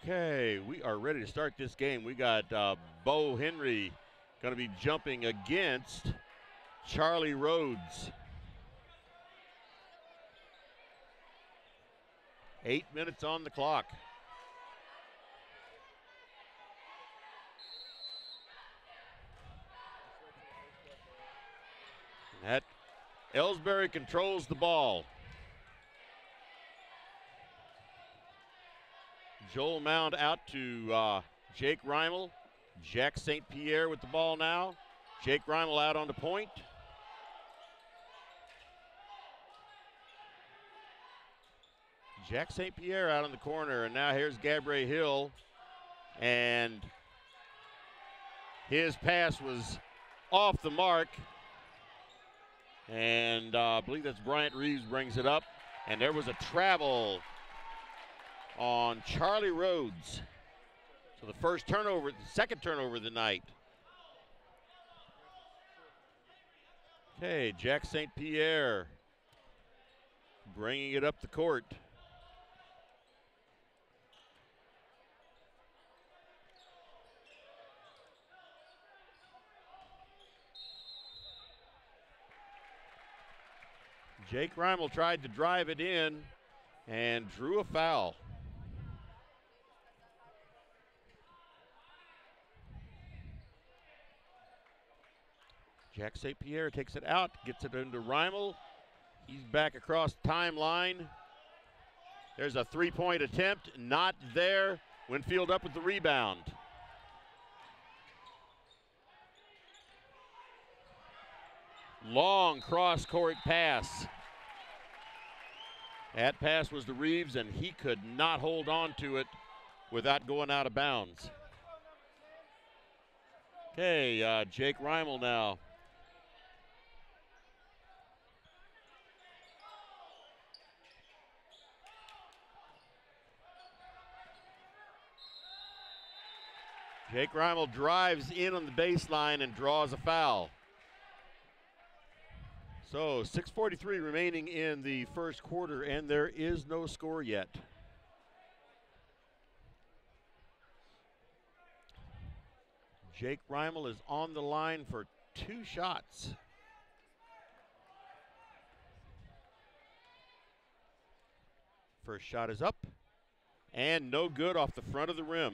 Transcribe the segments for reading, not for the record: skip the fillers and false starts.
Okay, we are ready to start this game. We got Bo Henry going to be jumping against Charlie Rhodes. 8 minutes on the clock. That Elsberry controls the ball. Joel Mound out to Jake Reimel. Jack St. Pierre with the ball now. Jake Reimel out on the point. Jack St. Pierre out on the corner, and now here's Gabriel Hill. And his pass was off the mark. And I believe that's Bryant Reeves brings it up. And there was a travel on Charlie Rhodes. So the second turnover of the night. Okay, Jack St. Pierre bringing it up the court. Jake Reimel tried to drive it in and drew a foul. Jack St. Pierre takes it out, gets it into Reimel. He's back across the timeline. There's a three-point attempt, not there. Winfield up with the rebound. Long cross-court pass. That pass was to Reeves, and he could not hold on to it without going out of bounds. Okay, Jake Reimel now. Jake Reimel drives in on the baseline and draws a foul. So 6:43 remaining in the first quarter, and there is no score yet. Jake Reimel is on the line for 2 shots. First shot is up, and no good off the front of the rim.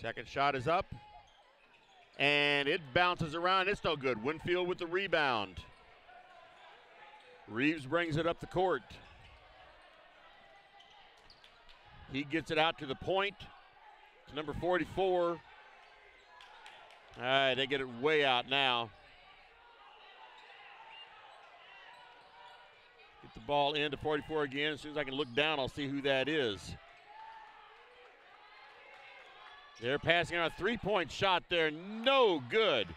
Second shot is up, and it bounces around. It's no good. Winfield with the rebound. Reeves brings it up the court. He gets it out to the point. It's number 44. All right, they get it way out now. Get the ball into 44 again. As soon as I can look down, I'll see who that is. They're passing out a three-point shot there. No good.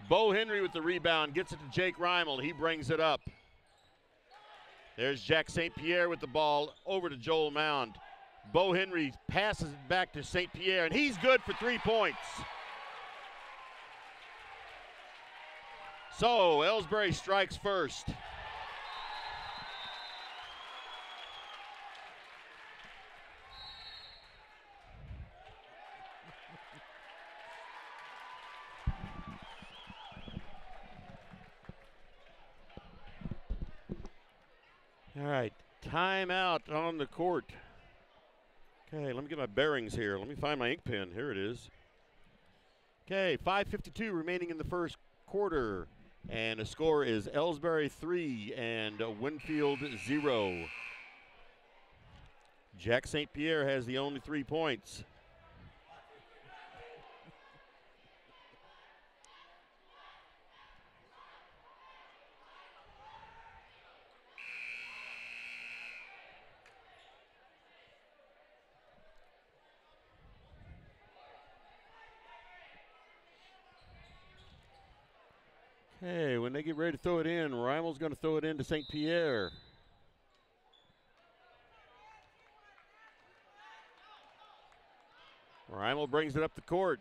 Bo Henry with the rebound. Gets it to Jake Reimel. He brings it up. There's Jack St. Pierre with the ball over to Joel Mound. Bo Henry passes it back to St. Pierre, and he's good for 3 points. So Elsberry strikes first. All right, timeout on the court. Okay, let me get my bearings here. Let me find my ink pen. Here it is. Okay, 5:52 remaining in the first quarter. And the score is Elsberry 3 and Winfield 0. Jack St. Pierre has the only 3 points. Hey, when they get ready to throw it in, Reimel's going to throw it in to St. Pierre. Reimel brings it up the court.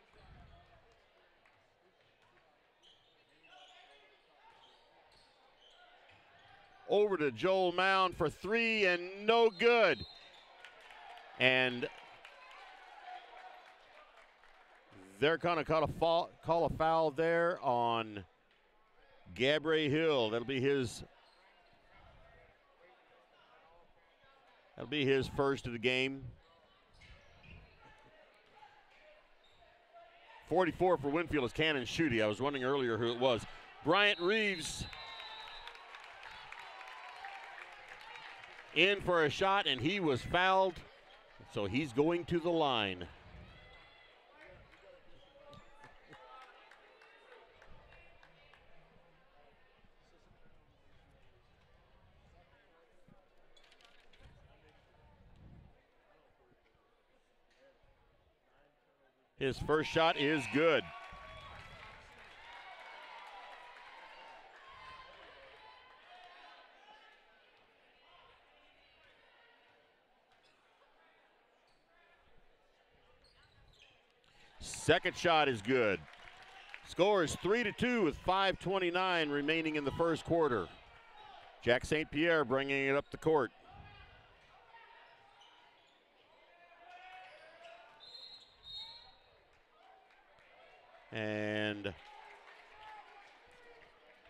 over to Joel Mound for three, and no good. And they're going to call a foul there on Gabriel Hill. That'll be his first of the game. 44 for Winfield is Cannon Schutte. I was wondering earlier who it was. Bryant Reeves in for a shot, and he was fouled, so he's going to the line. His first shot is good. Second shot is good. Score is 3-2 with 5:29 remaining in the first quarter. Jack St. Pierre bringing it up the court. And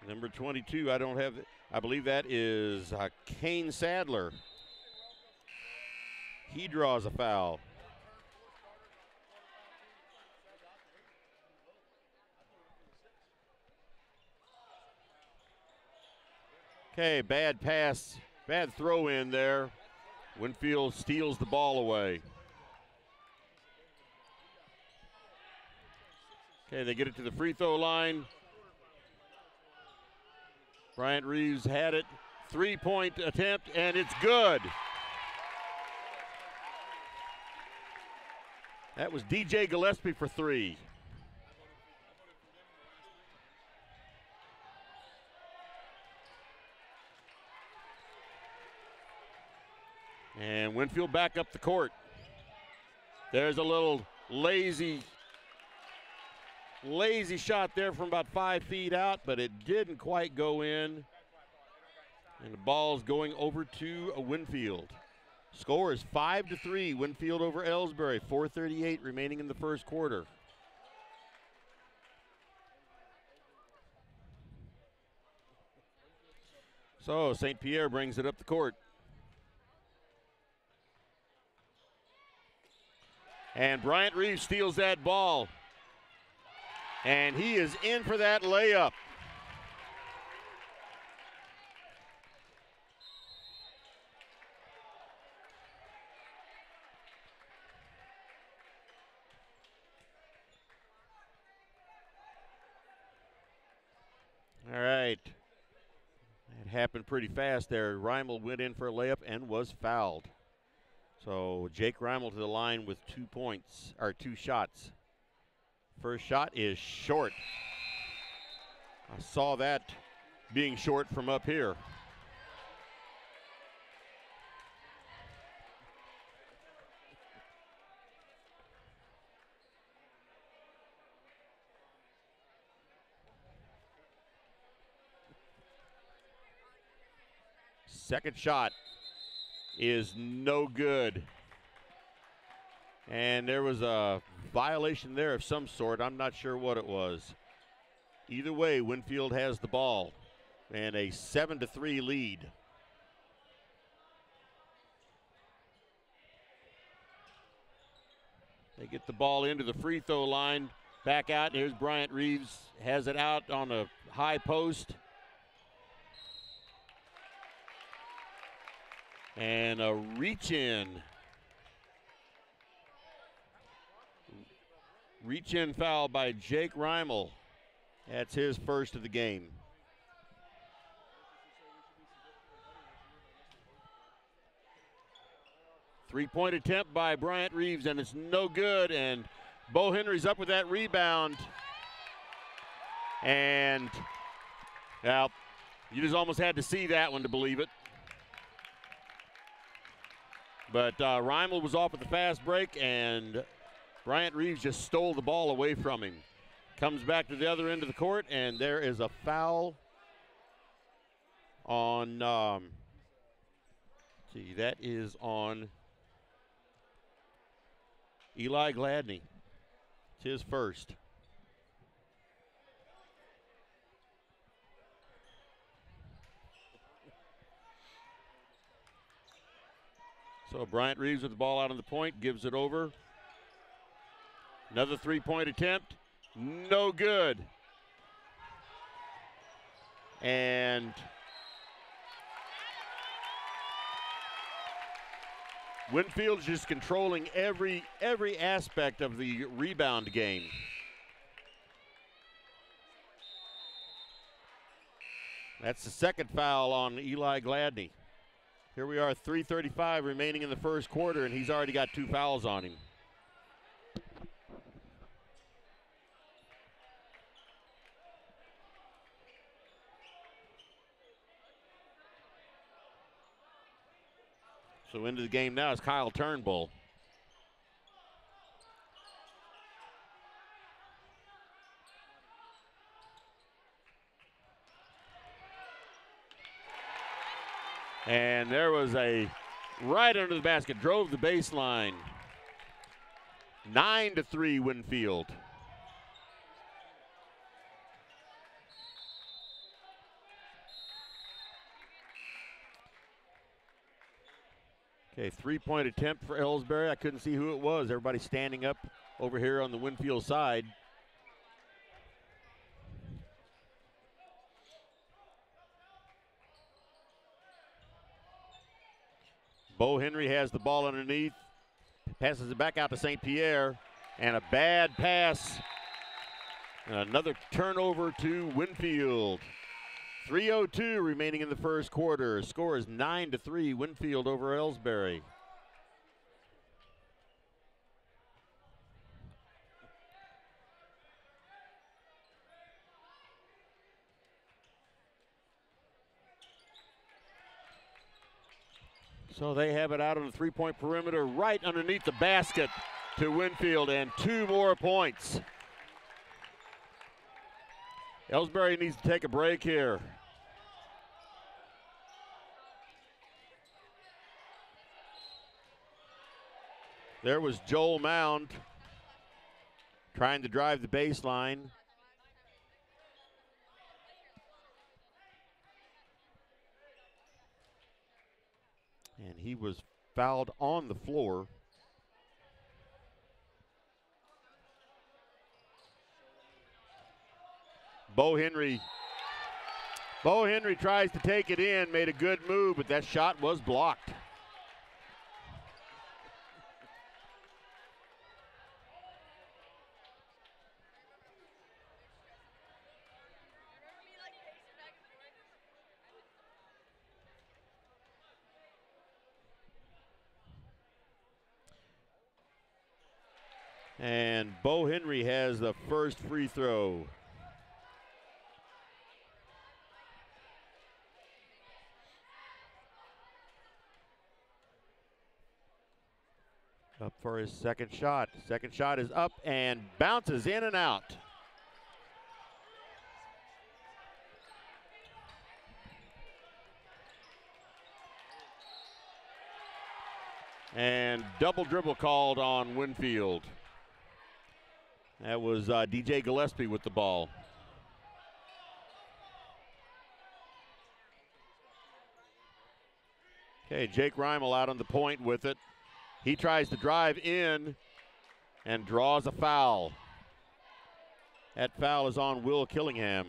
number 22, I believe that is Kane Sadler. He draws a foul. Okay, bad pass, bad throw in there. Winfield steals the ball away. Okay, they get it to the free throw line. Bryant Reeves had it. Three-point attempt, and it's good. That was DJ Gillespie for three. And Winfield back up the court. There's a little lazy shot there from about 5 feet out, but it didn't quite go in. And the ball's going over to Winfield. Score is 5-3, Winfield over Elsberry. 4:38 remaining in the first quarter. So St. Pierre brings it up the court. And Bryant Reeves steals that ball. And he is in for that layup. All right. That happened pretty fast there. Reimel went in for a layup and was fouled. So Jake Reimel to the line with 2 points, or 2 shots. First shot is short. I saw that being short from up here. Second shot is no good. And there was a violation there of some sort. I'm not sure what it was. Either way, Winfield has the ball and a 7-3 lead. They get the ball into the free throw line, back out. Here's Bryant Reeves, has it out on a high post. And a reach in. Reach in foul by Jake Reimel. That's his first of the game. Three-point attempt by Bryant Reeves, and it's no good. And Bo Henry's up with that rebound. And, well, you just almost had to see that one to believe it. But Reimel was off at the fast break, and Bryant Reeves just stole the ball away from him. Comes back to the other end of the court, and there is a foul on, see, that is on Eli Gladney. It's his first. So Bryant Reeves with the ball out on the point, gives it over. Another three-point attempt, no good. And Winfield's just controlling every aspect of the rebound game. That's the second foul on Eli Gladney. Here we are, 3:35 remaining in the first quarter, and he's already got 2 fouls on him. So into the game now is Kyle Turnbull. And there was a right under the basket, drove the baseline. 9-3 Winfield. Okay, three-point attempt for Elsberry. I couldn't see who it was. Everybody standing up over here on the Winfield side. Bo Henry has the ball underneath, passes it back out to St. Pierre, and a bad pass. Another turnover to Winfield. 3:02 remaining in the first quarter. Score is 9-3 Winfield over Elsberry. So they have it out on the three-point perimeter right underneath the basket to Winfield, and 2 more points. Elsberry needs to take a break here. There was Joel Mound trying to drive the baseline. And he was fouled on the floor. Bo Henry tries to take it in, made a good move, but that shot was blocked. And Bo Henry has the first free throw. Up for his second shot. Second shot is up and bounces in and out. And double dribble called on Winfield. That was DJ Gillespie with the ball. Okay, Jake Reimel out on the point with it. He tries to drive in and draws a foul. That foul is on Will Killingham.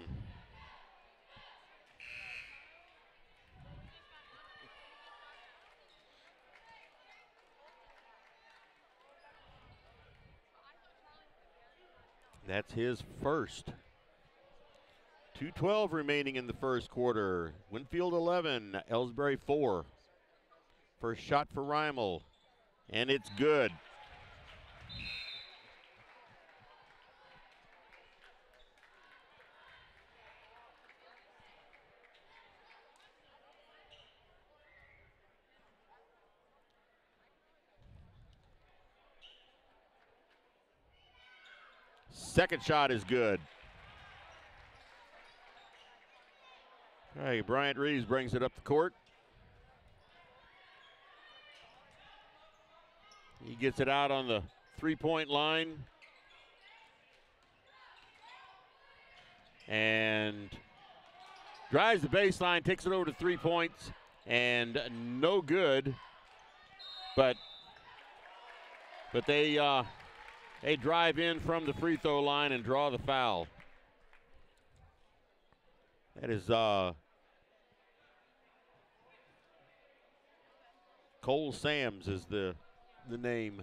That's his first. 2:12 remaining in the first quarter. Winfield 11, Elsberry 4. First shot for Reimel, and it's good. Second shot is good. All right, Bryant Reeves brings it up the court. He gets it out on the three-point line. And drives the baseline, takes it over to 3 points, and no good. But they drive in from the free throw line and draw the foul. That is Cole Sams is the name.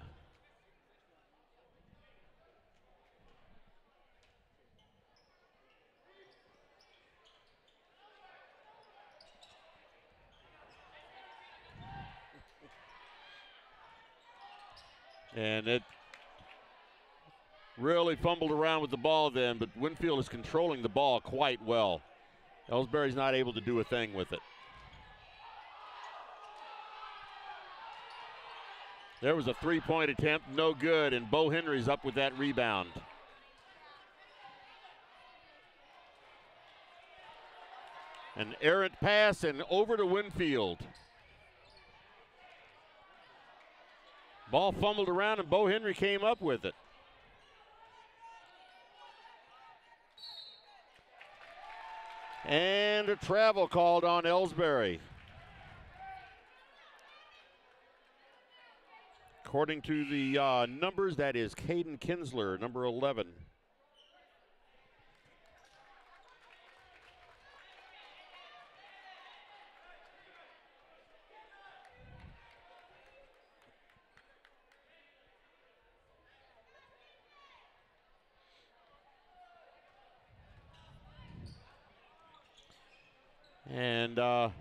And it really fumbled around with the ball then, but Winfield is controlling the ball quite well. Elsberry's not able to do a thing with it. There was a three-point attempt, no good, and Bo Henry's up with that rebound. An errant pass and over to Winfield. Ball fumbled around and Bo Henry came up with it. And a travel called on Elsberry. According to the numbers, that is Caden Kinsler, number 11. And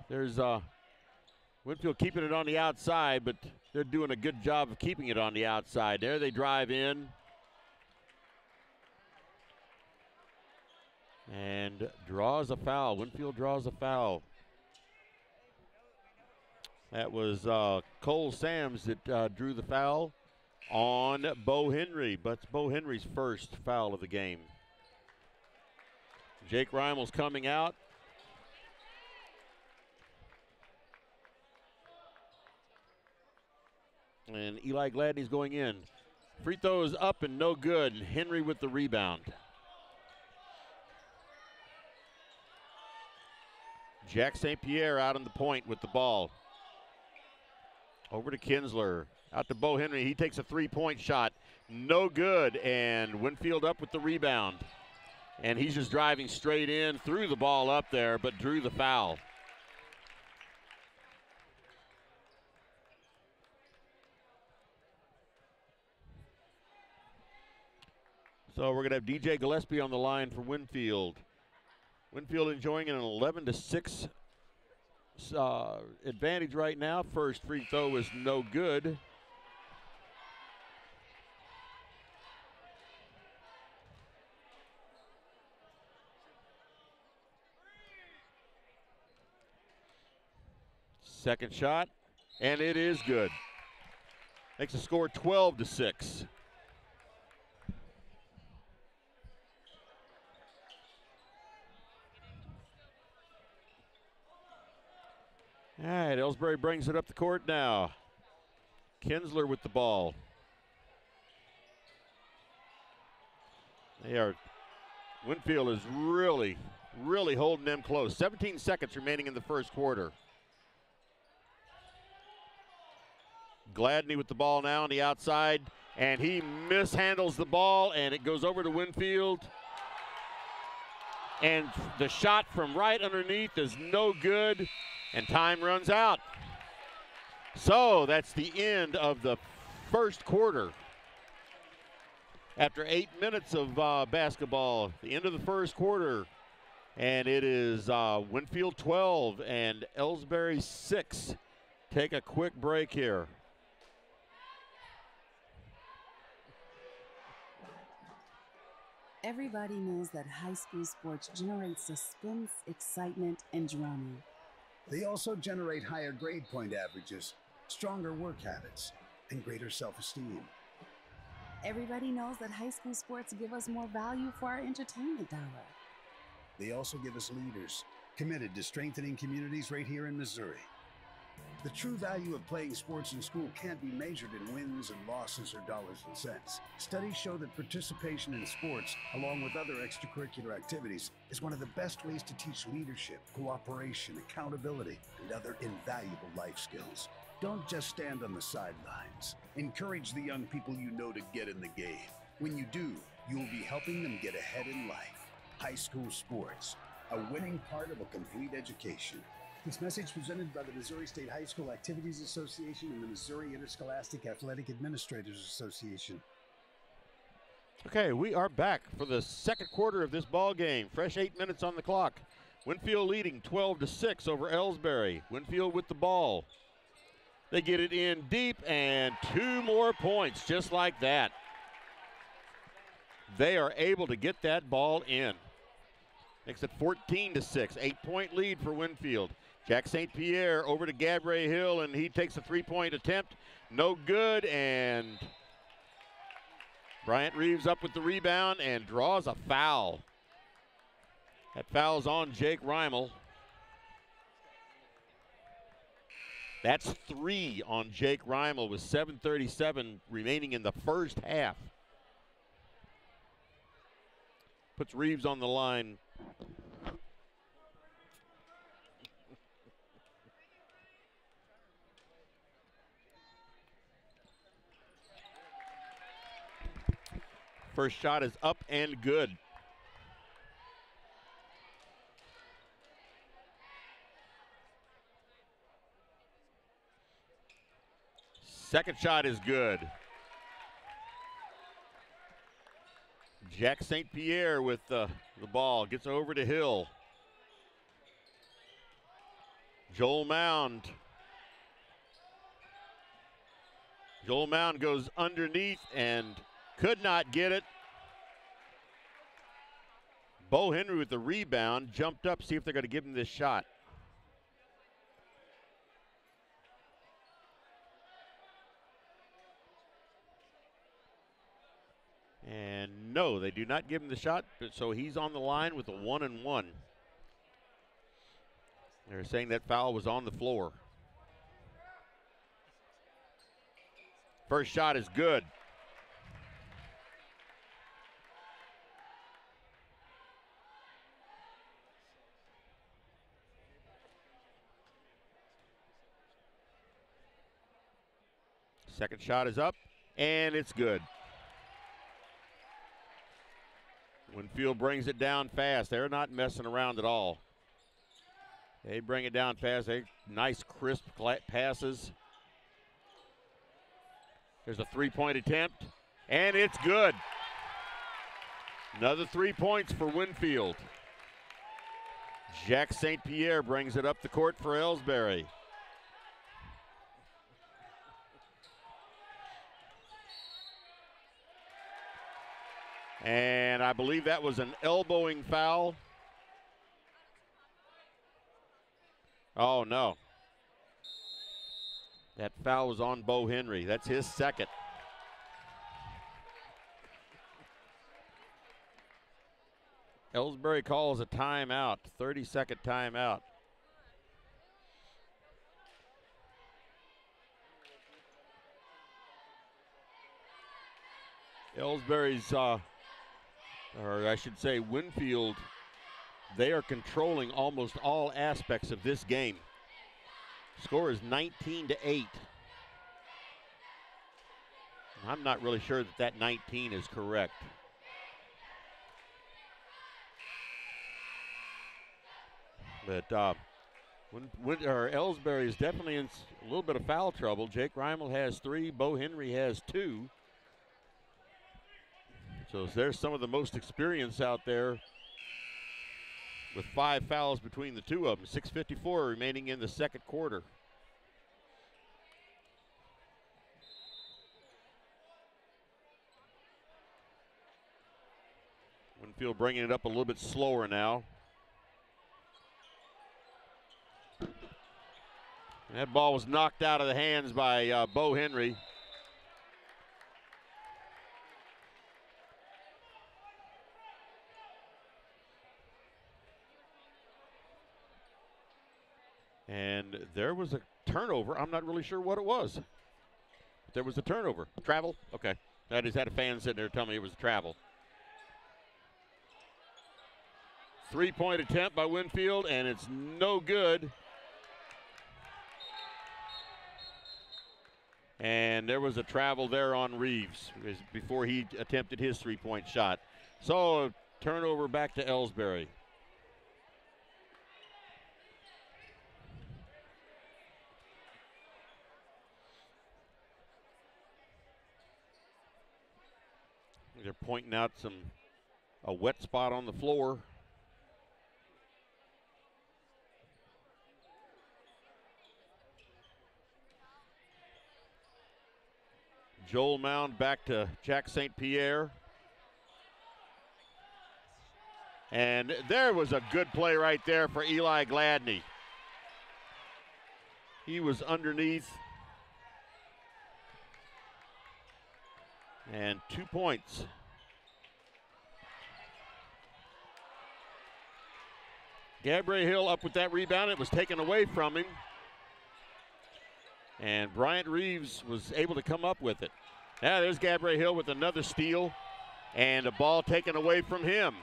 there's Winfield keeping it on the outside, but they're doing a good job of keeping it on the outside. There they drive in. And draws a foul. Winfield draws a foul. That was Cole Sams that drew the foul on Bo Henry, but it's Bo Henry's first foul of the game. Jake Reimel's coming out. And Eli Gladney's going in. Free throw is up and no good. Henry with the rebound. Jack St. Pierre out on the point with the ball. Over to Kinsler. Out to Bo Henry. He takes a three-point shot. No good. And Winfield up with the rebound. And he's just driving straight in. Threw the ball up there, but drew the foul. So we're going to have DJ Gillespie on the line for Winfield. Winfield enjoying an 11-6 advantage right now. First free throw is no good. Second shot, and it is good. Makes the score 12-6. All right, Elsberry brings it up the court now. Kinsler with the ball. Winfield is really holding them close. 17 seconds remaining in the first quarter. Gladney with the ball now on the outside, and he mishandles the ball, and it goes over to Winfield. And the shot from right underneath is no good. And time runs out. So that's the end of the first quarter. After 8 minutes of basketball, the end of the first quarter. And it is Winfield 12 and Elsberry 6. Take a quick break here. Everybody knows that high school sports generate suspense, excitement, and drama. They also generate higher grade point averages, stronger work habits, and greater self-esteem. Everybody knows that high school sports give us more value for our entertainment dollar. They also give us leaders, committed to strengthening communities right here in Missouri. The true value of playing sports in school can't be measured in wins and losses or dollars and cents. Studies show that participation in sports, along with other extracurricular activities, is one of the best ways to teach leadership, cooperation, accountability, and other invaluable life skills. Don't just stand on the sidelines. Encourage the young people you know to get in the game. When you do, you will be helping them get ahead in life. High school sports, a winning part of a complete education. This message presented by the Missouri State High School Activities Association and the Missouri Interscholastic Athletic Administrators Association. Okay, we are back for the second quarter of this ball game. Fresh 8 minutes on the clock. Winfield leading 12-6 over Elsberry. Winfield with the ball. They get it in deep, and 2 more points just like that. They are able to get that ball in. Makes it 14-6, 8-point lead for Winfield. Jack St. Pierre over to Gabriel Hill, and he takes a 3-point attempt. No good, and Bryant Reeves up with the rebound and draws a foul. That foul's on Jake Reimel. That's 3 on Jake Reimel with 7:37 remaining in the first half. Puts Reeves on the line. First shot is up and good. Second shot is good. Jack St. Pierre with the ball. Gets over to Hill. Joel Mound. Joel Mound goes underneath and could not get it. Bo Henry with the rebound. Jumped up, see if they're going to give him this shot. And no, they do not give him the shot, so he's on the line with a 1-and-1. They're saying that foul was on the floor. First shot is good. Second shot is up, and it's good. Winfield brings it down fast. They're not messing around at all. They bring it down fast. Nice, crisp passes. There's a 3-point attempt, and it's good. Another 3 points for Winfield. Jack St. Pierre brings it up the court for Elsberry. And I believe that was an elbowing foul. Oh, no. That foul was on Bo Henry. That's his second. Elsberry calls a timeout, 30-second timeout. Elsberry's, or I should say Winfield, they are controlling almost all aspects of this game. Score is 19-8. I'm not really sure that 19 is correct. But Elsberry is definitely in a little bit of foul trouble. Jake Reimel has 3, Bo Henry has 2. So there's some of the most experience out there with 5 fouls between the two of them. 6:54 remaining in the second quarter. Winfield bringing it up a little bit slower now. And that ball was knocked out of the hands by Bo Henry. there was a turnover. I'm not really sure what it was. There was a turnover. Travel? Okay. I just had a fan sitting there telling me it was a travel. 3-point attempt by Winfield, and it's no good. And there was a travel there on Reeves before he attempted his 3-point shot. So, turnover back to Elsberry. They're pointing out a wet spot on the floor. Joel Mound back to Jack St. Pierre. And there was a good play right there for Eli Gladney. He was underneath. And 2 points. Gabriel Hill up with that rebound. It was taken away from him. And Bryant Reeves was able to come up with it. Now there's Gabriel Hill with another steal. And a ball taken away from him.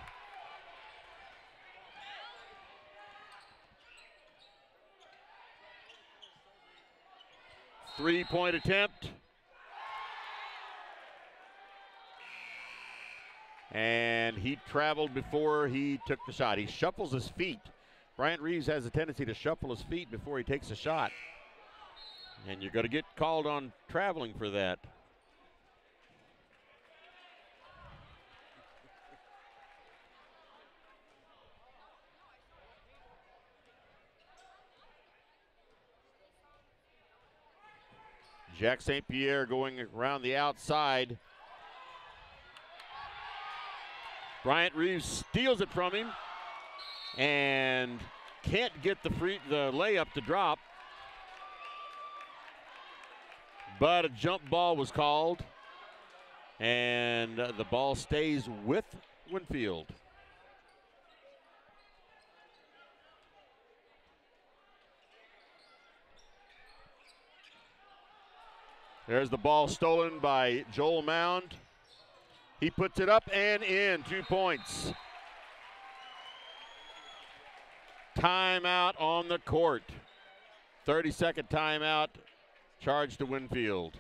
Three-point attempt. And he traveled before he took the shot. He shuffles his feet. Bryant Reeves has a tendency to shuffle his feet before he takes a shot. And you're going to get called on traveling for that. Jack St. Pierre going around the outside. Bryant Reeves steals it from him and can't get the layup to drop. But a jump ball was called, and the ball stays with Winfield. There's the ball stolen by Joel Mound. He puts it up and in, 2 points. Timeout on the court. 30-second timeout, charge to Winfield.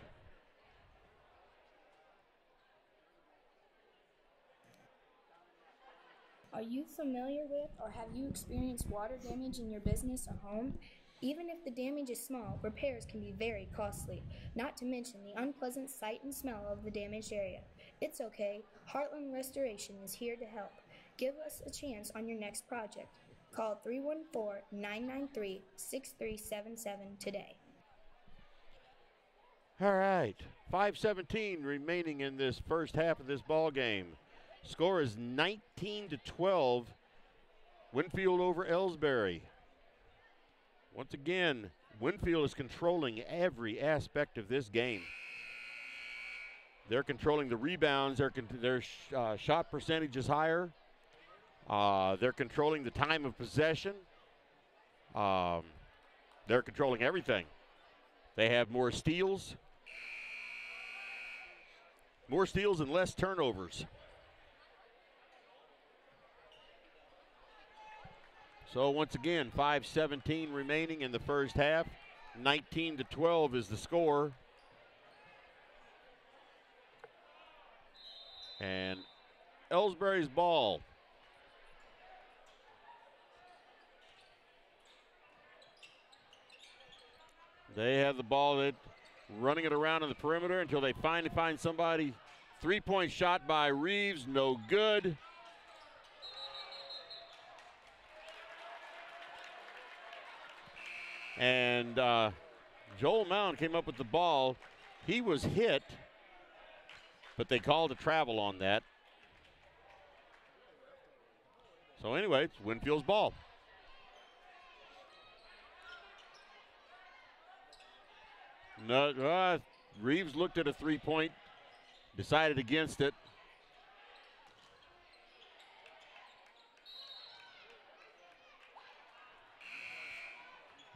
Are you familiar with or have you experienced water damage in your business or home? Even if the damage is small, repairs can be very costly, not to mention the unpleasant sight and smell of the damaged area. It's okay. Heartland Restoration is here to help. Give us a chance on your next project. Call 314-993-6377 today. All right, 5:17 remaining in this first half of this ball game. Score is 19-12. Winfield over Elsberry. Once again, Winfield is controlling every aspect of this game. They're controlling the rebounds. Their shot percentage is higher. They're controlling the time of possession. They're controlling everything. They have more steals. More steals and less turnovers. So once again, 5:17 remaining in the first half. 19-12 is the score. And Elsberry's ball. They have the ball, running it around on the perimeter until they finally find somebody. 3-point shot by Reeves, no good. And Joel Mound came up with the ball. He was hit, but they called a travel on that. So anyway, it's Winfield's ball. No, Reeves looked at a 3-point, decided against it.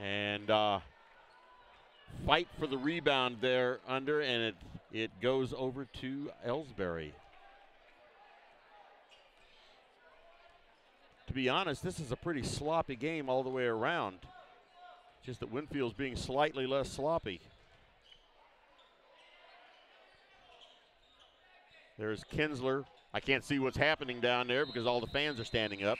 And fight for the rebound there under, and it goes over to Elsberry. To be honest, this is a pretty sloppy game all the way around. Just that Winfield's being slightly less sloppy. There's Kinsler. I can't see what's happening down there because all the fans are standing up.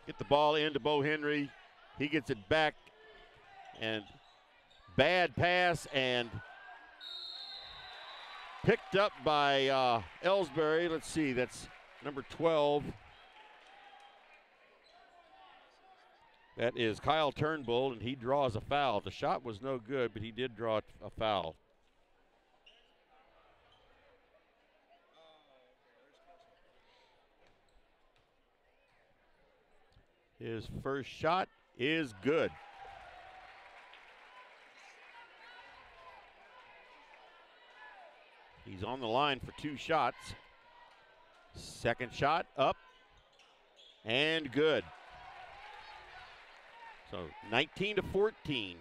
Get the ball into Bo Henry. He gets it back, and bad pass, and picked up by Elsberry. Let's see, that's number 12. That is Kyle Turnbull, and he draws a foul. The shot was no good, but he did draw a foul. His first shot is good. He's on the line for 2 shots. Second shot up and good. So 19-14.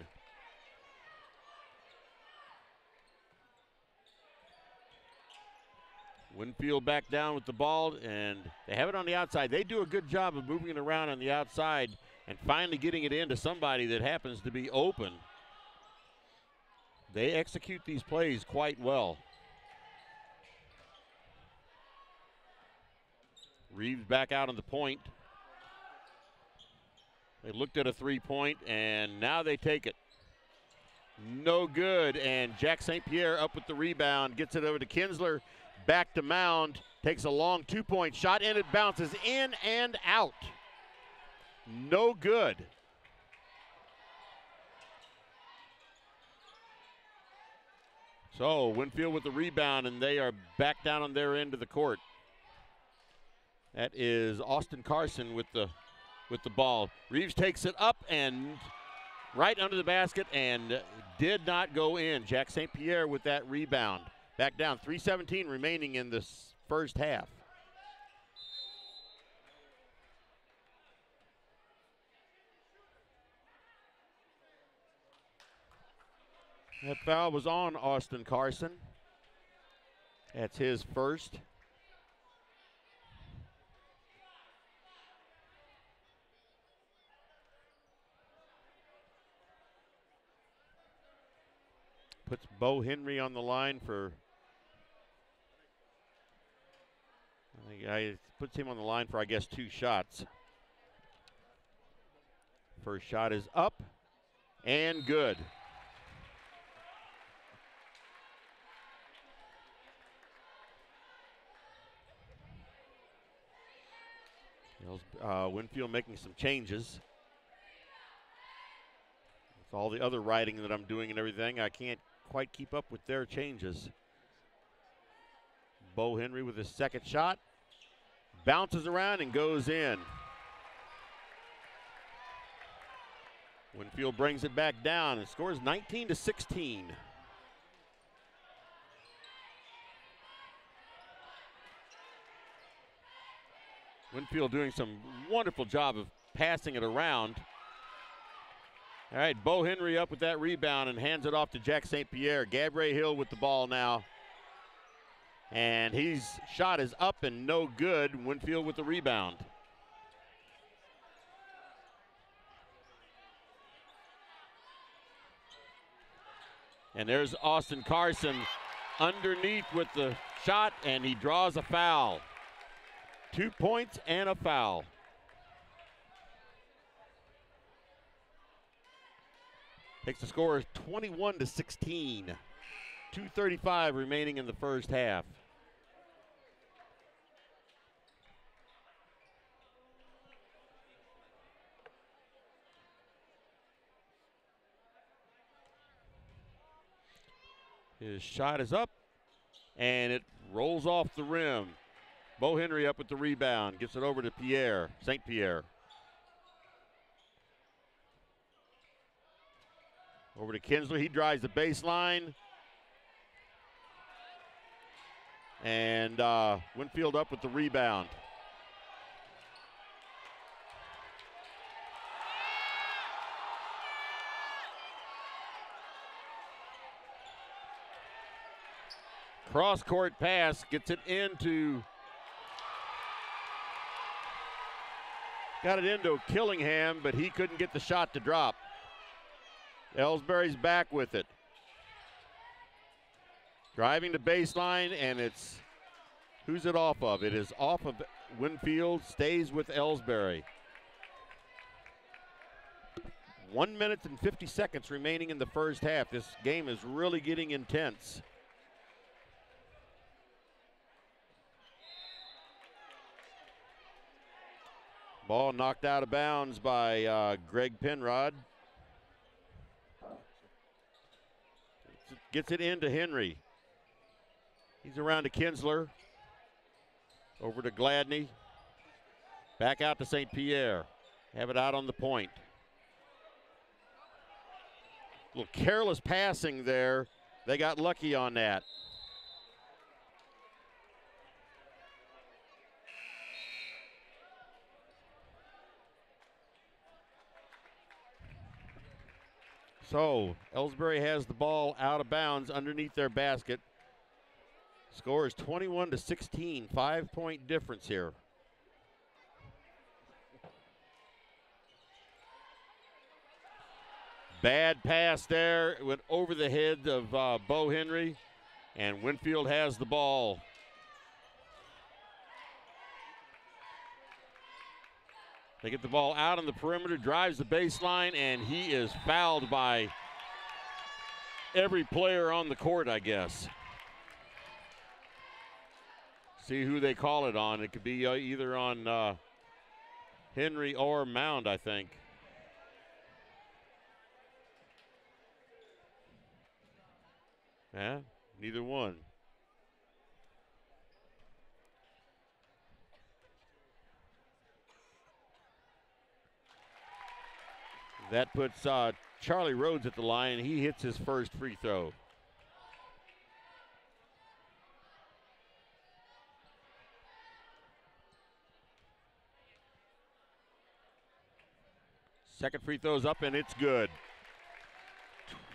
Winfield back down with the ball, and they have it on the outside. They do a good job of moving it around on the outside and finally getting it into somebody that happens to be open. They execute these plays quite well. Reeves back out on the point. They looked at a 3-point, and now they take it. No good, and Jack St. Pierre up with the rebound, gets it over to Kinsler, back to Mound, takes a long 2-point shot, and it bounces in and out. No good. So Winfield with the rebound, and they are back down on their end of the court. That is Austin Carson with the ball. Reeves takes it up and right under the basket and did not go in. Jack St. Pierre with that rebound. Back down, 3:17 remaining in this first half. That foul was on Austin Carson. That's his first. Puts Bo Henry on the line for, puts him on the line for, I guess, 2 shots. First shot is up and good. Winfield making some changes. With all the other writing that I'm doing and everything, I can't quite keep up with their changes. Bo Henry with his second shot. Bounces around and goes in. Winfield brings it back down and scores 19-16. Winfield doing some wonderful job of passing it around. All right, Bo Henry up with that rebound and hands it off to Jack St. Pierre. Gabriel Hill with the ball now. And his shot is up and no good. Winfield with the rebound. And there's Austin Carson underneath with the shot, and he draws a foul. 2 points and a foul. Takes the score 21-16. 2:35 remaining in the first half. His shot is up, and it rolls off the rim. Bo Henry up with the rebound, gets it over to Pierre, St. Pierre. Over to Kinsler. He drives the baseline. And Winfield up with the rebound. Cross-court pass, gets it into, got it into Killingham, but he couldn't get the shot to drop. Elsberry's back with it. Driving to baseline, and it's, who's it off of? It is off of Winfield, stays with Elsberry. 1 minute and 50 seconds remaining in the first half. This game is really getting intense. Ball knocked out of bounds by Greg Penrod. Gets it into Henry. He's around to Kinsler. Over to Gladney. Back out to St. Pierre. Have it out on the point. A little careless passing there. They got lucky on that. So Elsberry has the ball out of bounds underneath their basket. Score is 21-16, 5-point difference here. Bad pass there, it went over the head of Bo Henry, and Winfield has the ball. They get the ball out on the perimeter, drives the baseline, and he is fouled by every player on the court, I guess. See who they call it on. It could be either on Henry or Mound, I think. Yeah, neither one. That puts Charlie Rhodes at the line. He hits his first free throw. Second free throw's up, and it's good.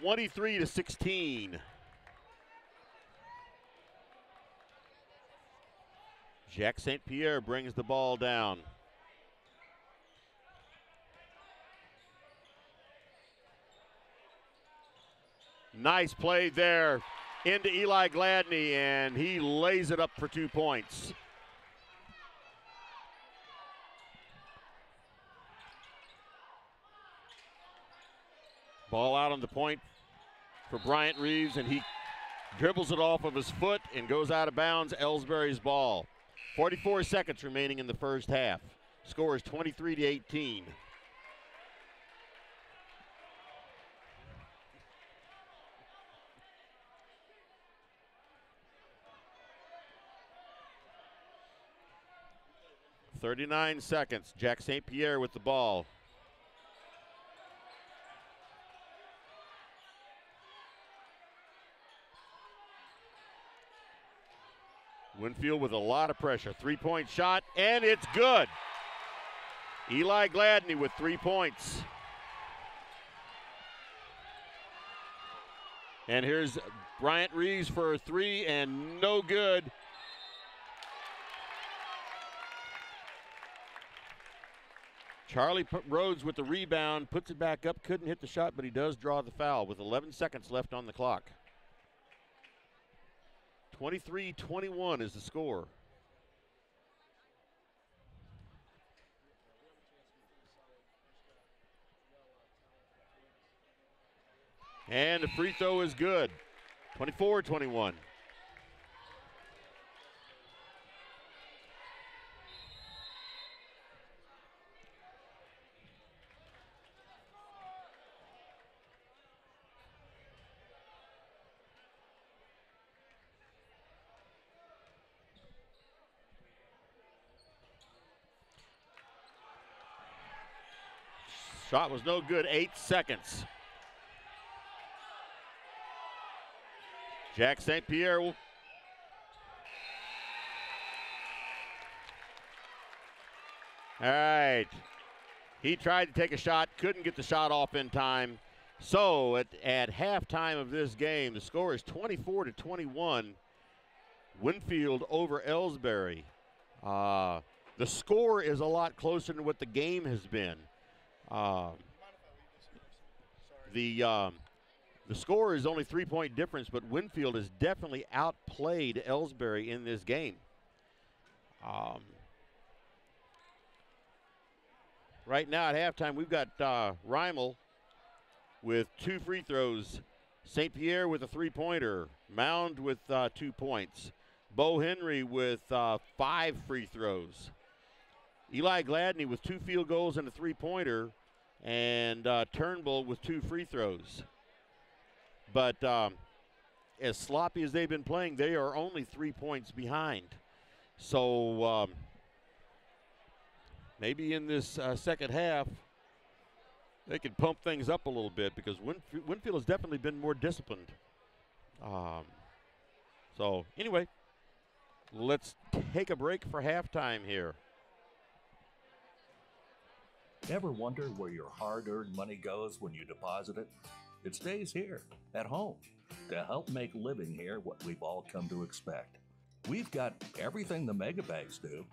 23-16. Jack St. Pierre brings the ball down. Nice play there into Eli Gladney, and he lays it up for 2 points. Ball out on the point for Bryant Reeves, and he dribbles it off of his foot and goes out of bounds. Elsberry's ball. 44 seconds remaining in the first half. Score is 23-18. .39 seconds. Jack St. Pierre with the ball. Winfield with a lot of pressure. 3-point shot, and it's good. Eli Gladney with 3 points. And here's Bryant Reeves for a three, and no good. Charlie Rhodes with the rebound, puts it back up, couldn't hit the shot, but he does draw the foul with 11 seconds left on the clock. 23-21 is the score. And the free throw is good. 24-21. Shot was no good, 8 seconds. Jack St. Pierre will. All right. He tried to take a shot, couldn't get the shot off in time. So at halftime of this game, the score is 24-21. Winfield over Elsberry. The score is a lot closer than what the game has been. The score is only 3-point difference, but Winfield has definitely outplayed Elsberry in this game. Right now at halftime, we've got Reimel with 2 free throws, St. Pierre with a 3-pointer, Mound with 2 points, Bo Henry with 5 free throws, Eli Gladney with 2 field goals and a 3-pointer, and Turnbull with 2 free throws. But as sloppy as they've been playing, they are only 3 points behind. So maybe in this second half, they could pump things up a little bit because Winfield has definitely been more disciplined. So anyway, let's take a break for halftime here. Ever wonder where your hard-earned money goes when you deposit it? It stays here, at home, to help make living here what we've all come to expect. We've got everything the mega banks do,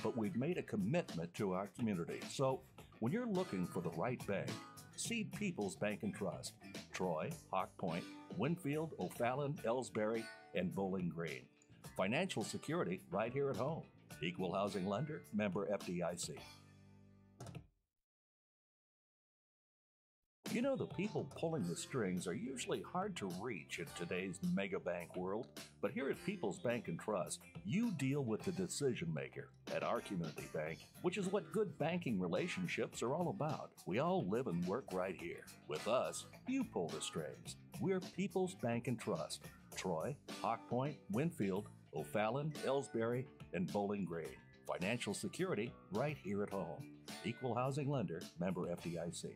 but we've made a commitment to our community. So when you're looking for the right bank, see People's Bank and Trust, Troy, Hawk Point, Winfield, O'Fallon, Elsberry, and Bowling Green. Financial security right here at home. Equal housing lender, member FDIC. You know, the people pulling the strings are usually hard to reach in today's mega bank world, but here at People's Bank and Trust, you deal with the decision maker at our community bank, which is what good banking relationships are all about. We all live and work right here. With us, you pull the strings. We're People's Bank and Trust, Troy, Hawk Point, Winfield, O'Fallon, Elsberry, and Bowling Green. Financial security right here at home. Equal housing lender, member FDIC.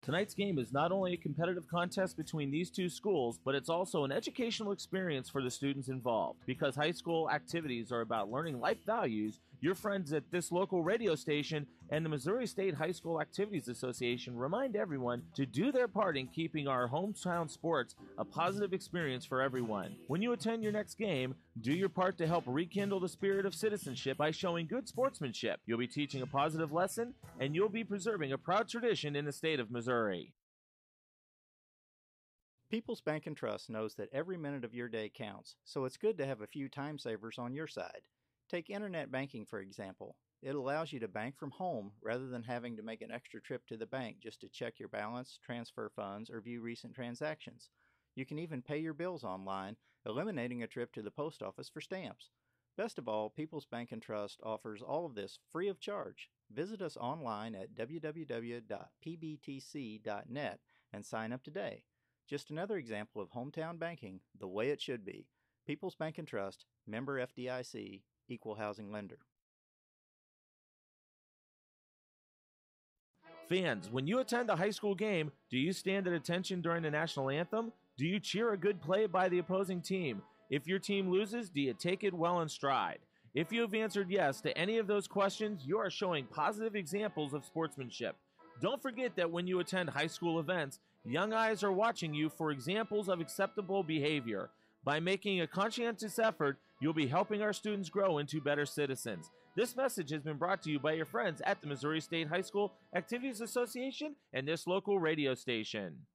Tonight's game is not only a competitive contest between these two schools, but it's also an educational experience for the students involved. Because high school activities are about learning life values, your friends at this local radio station and the Missouri State High School Activities Association remind everyone to do their part in keeping our hometown sports a positive experience for everyone. When you attend your next game, do your part to help rekindle the spirit of citizenship by showing good sportsmanship. You'll be teaching a positive lesson, and you'll be preserving a proud tradition in the state of Missouri. People's Bank and Trust knows that every minute of your day counts, so it's good to have a few time savers on your side. Take internet banking, for example. It allows you to bank from home rather than having to make an extra trip to the bank just to check your balance, transfer funds, or view recent transactions. You can even pay your bills online, eliminating a trip to the post office for stamps. Best of all, People's Bank and Trust offers all of this free of charge. Visit us online at www.pbtc.net and sign up today. Just another example of hometown banking the way it should be. People's Bank and Trust, member FDIC, equal housing lender. Fans, when you attend a high school game, do you stand at attention during the national anthem? Do you cheer a good play by the opposing team? If your team loses, do you take it well in stride? If you have answered yes to any of those questions, you are showing positive examples of sportsmanship. Don't forget that when you attend high school events, young eyes are watching you for examples of acceptable behavior. By making a conscientious effort, you'll be helping our students grow into better citizens. This message has been brought to you by your friends at the Missouri State High School Activities Association and this local radio station.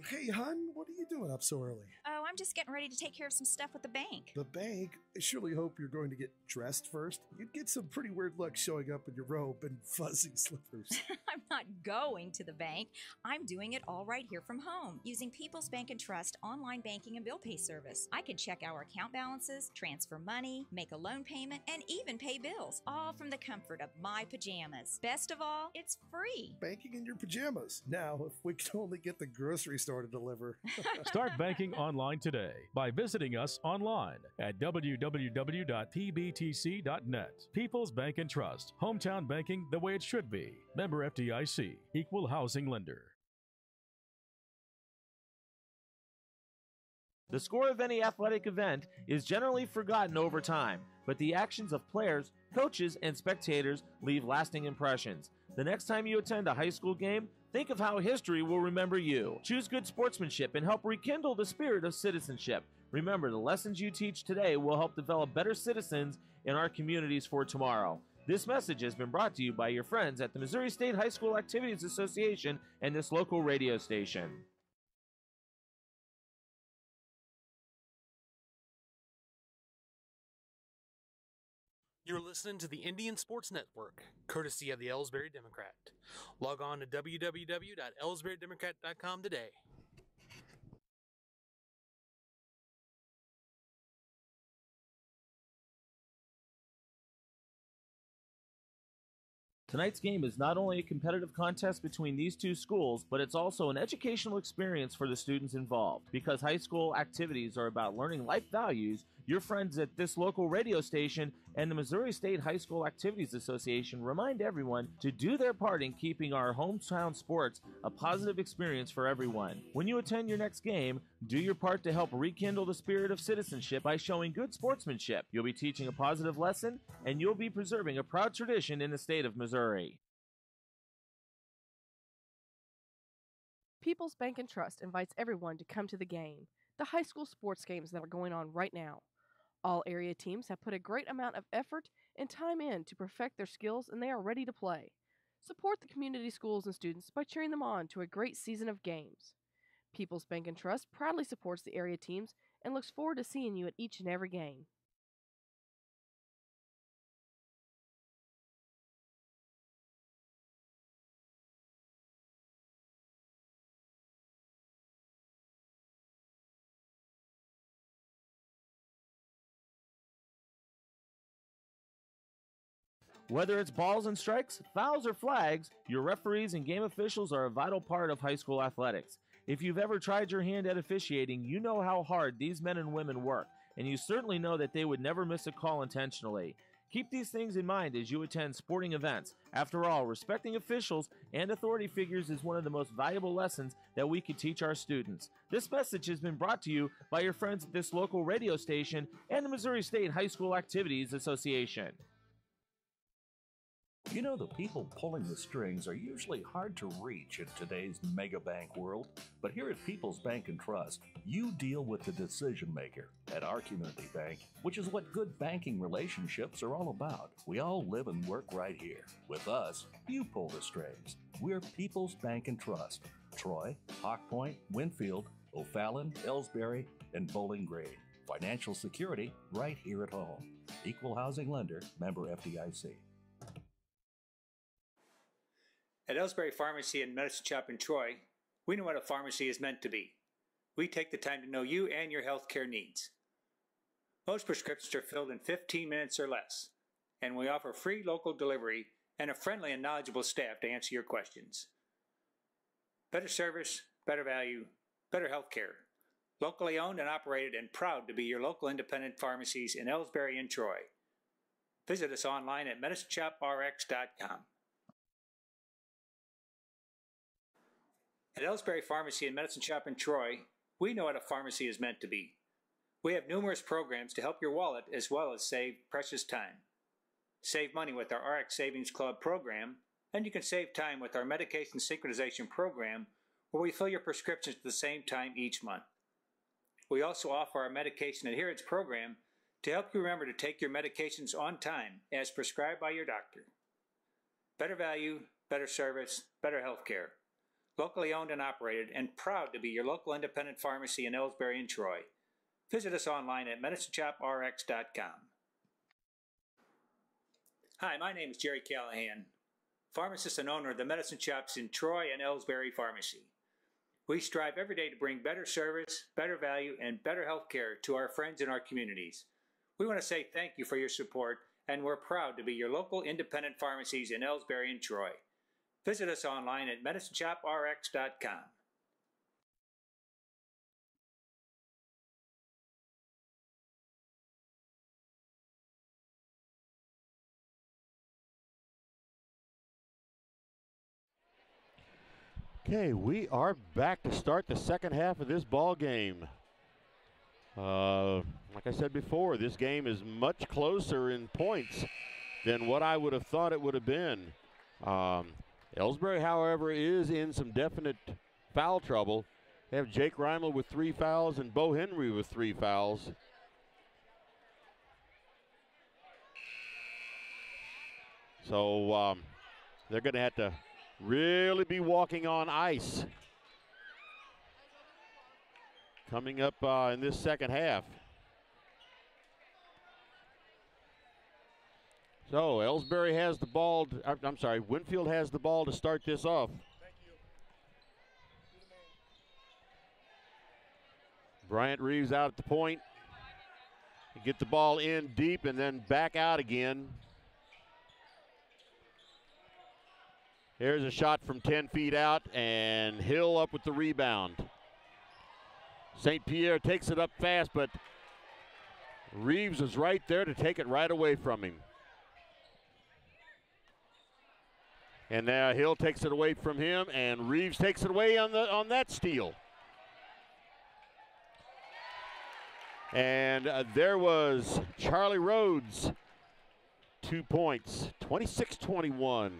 Hey, hon, what are you doing up so early? Oh, I'm just getting ready to take care of some stuff with the bank. The bank? I surely hope you're going to get dressed first. You'd get some pretty weird looks showing up in your robe and fuzzy slippers. I'm not going to the bank. I'm doing it all right here from home using People's Bank and Trust online banking and bill pay service. I can check our account balances, transfer money, make a loan payment, and even pay bills, all from the comfort of my pajamas. Best of all, it's free. Banking in your pajamas. Now, if we could only get the grocery store to deliver. Start banking online today today by visiting us online at www.pbtc.net. People's Bank and Trust. Hometown banking the way it should be. Member FDIC. Equal housing lender. The score of any athletic event is generally forgotten over time, but the actions of players, coaches, and spectators leave lasting impressions. The next time you attend a high school game, think of how history will remember you. Choose good sportsmanship and help rekindle the spirit of citizenship. Remember, the lessons you teach today will help develop better citizens in our communities for tomorrow. This message has been brought to you by your friends at the Missouri State High School Activities Association and this local radio station. You're listening to the Indian Sports Network, courtesy of the Elsberry Democrat. Log on to www.elsberrydemocrat.com today. Tonight's game is not only a competitive contest between these two schools, but it's also an educational experience for the students involved. Because high school activities are about learning life values, your friends at this local radio station and the Missouri State High School Activities Association remind everyone to do their part in keeping our hometown sports a positive experience for everyone. When you attend your next game, do your part to help rekindle the spirit of citizenship by showing good sportsmanship. You'll be teaching a positive lesson, and you'll be preserving a proud tradition in the state of Missouri. People's Bank and Trust invites everyone to come to the game, the high school sports games that are going on right now. All area teams have put a great amount of effort and time in to perfect their skills, and they are ready to play. Support the community schools and students by cheering them on to a great season of games. People's Bank and Trust proudly supports the area teams and looks forward to seeing you at each and every game. Whether it's balls and strikes, fouls, or flags, your referees and game officials are a vital part of high school athletics. If you've ever tried your hand at officiating, you know how hard these men and women work, and you certainly know that they would never miss a call intentionally. Keep these things in mind as you attend sporting events. After all, respecting officials and authority figures is one of the most valuable lessons that we can teach our students. This message has been brought to you by your friends at this local radio station and the Missouri State High School Activities Association. You know, the people pulling the strings are usually hard to reach in today's mega bank world, but here at People's Bank and Trust, you deal with the decision maker at our community bank, which is what good banking relationships are all about. We all live and work right here. With us, you pull the strings. We're People's Bank and Trust. Troy, Hawk Point, Winfield, O'Fallon, Elsberry, and Bowling Green. Financial security right here at home. Equal housing lender, member FDIC. At Elsberry Pharmacy and Medicine Shop in Troy, we know what a pharmacy is meant to be. We take the time to know you and your healthcare needs. Most prescriptions are filled in 15 minutes or less, and we offer free local delivery and a friendly and knowledgeable staff to answer your questions. Better service, better value, better healthcare. Locally owned and operated and proud to be your local independent pharmacies in Elsberry and Troy. Visit us online at medicineshoprx.com. At Elsberry Pharmacy and Medicine Shop in Troy, we know what a pharmacy is meant to be. We have numerous programs to help your wallet as well as save precious time. Save money with our RX Savings Club program, and you can save time with our medication synchronization program, where we fill your prescriptions at the same time each month. We also offer our medication adherence program to help you remember to take your medications on time as prescribed by your doctor. Better value, better service, better healthcare. Locally owned and operated, and proud to be your local independent pharmacy in Elsberry and Troy. Visit us online at medicineshoprx.com. Hi, my name is Jerry Callahan, pharmacist and owner of the medicine shops in Troy and Elsberry Pharmacy. We strive every day to bring better service, better value, and better health care to our friends in our communities. We want to say thank you for your support, and we're proud to be your local independent pharmacies in Elsberry and Troy. Visit us online at medicineshoprx.com. Okay, we are back to start the second half of this ball game. Like I said before, this game is much closer in points than what I would have thought it would have been. Elsberry, however, is in some definite foul trouble. They have Jake Reimel with 3 fouls and Bo Henry with 3 fouls. So they're going to have to really be walking on ice coming up in this second half. So Elsberry has the ball. I'm sorry, Winfield has the ball to start this off. Bryant Reeves out at the point. Get the ball in deep and then back out again. Here's a shot from 10 feet out, and Hill up with the rebound. St. Pierre takes it up fast, but Reeves is right there to take it right away from him. And now Hill takes it away from him, and Reeves takes it away on that steal. And there was Charlie Rhodes, 2 points, 26-21.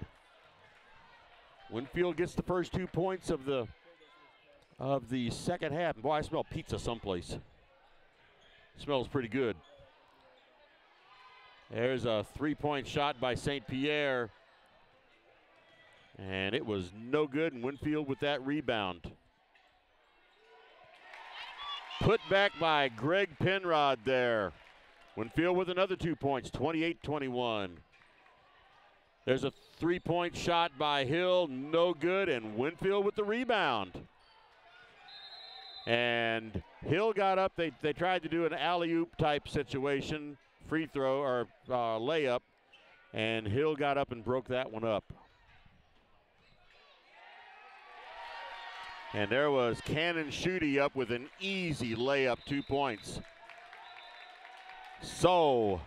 Winfield gets the first 2 points of the second half. Boy, I smell pizza someplace. Smells pretty good. There's a 3-point shot by St. Pierre. And it was no good, and Winfield with that rebound. Put back by Greg Penrod there. Winfield with another 2 points, 28-21. There's a 3-point shot by Hill, no good, and Winfield with the rebound. And Hill got up, they tried to do an alley-oop type situation, free throw or layup, and Hill got up and broke that one up. And there was Cannon Schutte up with an easy layup, 2 points. So,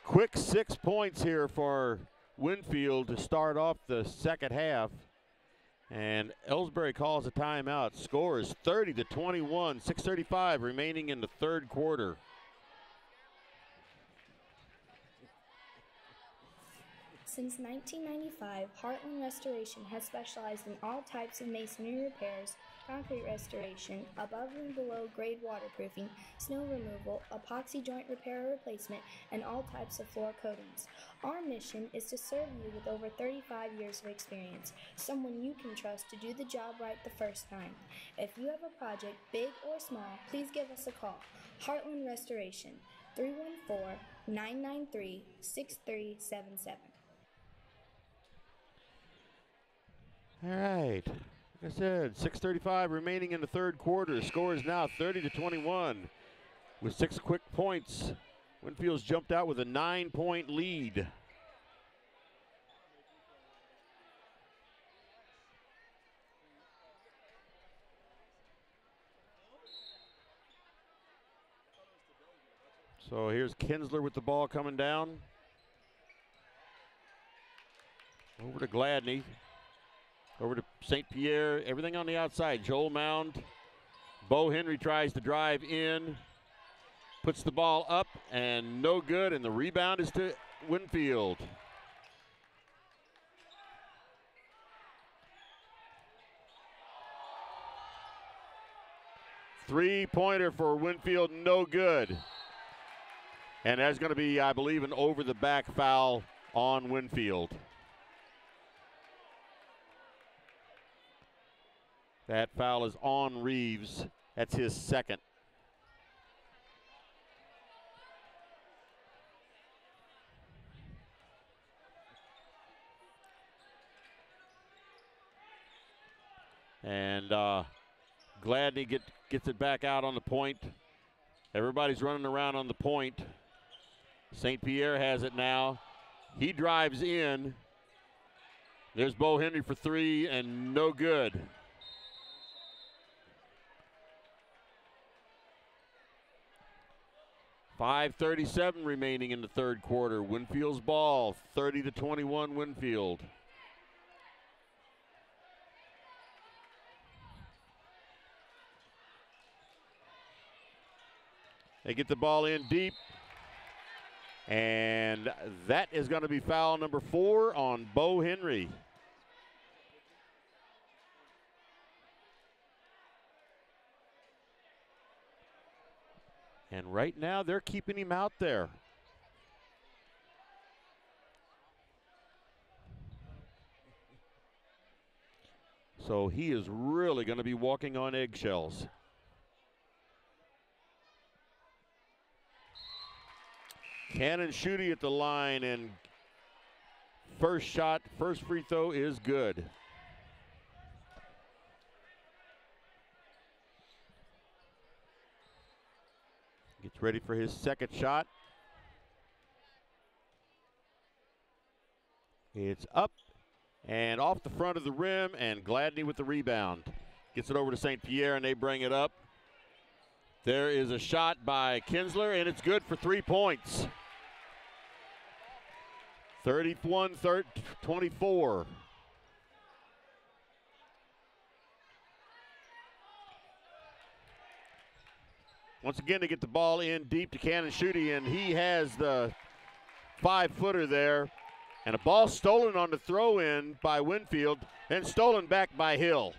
quick 6 points here for Winfield to start off the second half. And Elsberry calls a timeout. Score is 30-21, 6:35 remaining in the third quarter. Since 1995, Heartland Restoration has specialized in all types of masonry repairs, concrete restoration, above and below grade waterproofing, snow removal, epoxy joint repair or replacement, and all types of floor coatings. Our mission is to serve you with over 35 years of experience, someone you can trust to do the job right the first time. If you have a project, big or small, please give us a call. Heartland Restoration, 314-993-6377. All right, like I said, 6:35 remaining in the third quarter. Score is now 30-21 with 6 quick points. Winfield's jumped out with a 9-point lead. So here's Kinsler with the ball coming down. Over to Gladney. Over to St. Pierre, everything on the outside. Joel Mound. Bo Henry tries to drive in. Puts the ball up and no good, and the rebound is to Winfield. Three-pointer for Winfield, no good. And that's going to be, I believe, an over-the-back foul on Winfield. That foul is on Reeves. That's his second. And Gladney gets it back out on the point. Everybody's running around on the point. St. Pierre has it now. He drives in. There's Bo Henry for three, and no good. .5:37 remaining in the third quarter. Winfield's ball, 30-21 Winfield. They get the ball in deep. And that is going to be foul number 4 on Bo Henry. And right now they're keeping him out there. So he is really going to be walking on eggshells. Cannon shooting at the line, and first free throw is good. Gets ready for his second shot. It's up and off the front of the rim, and Gladney with the rebound. Gets it over to St. Pierre, and they bring it up. There is a shot by Kinsler, and it's good for 3 points. 31-24. Once again, to get the ball in deep to Cannon Schutte, and he has the 5-footer there. And a ball stolen on the throw-in by Winfield, and stolen back by Hill.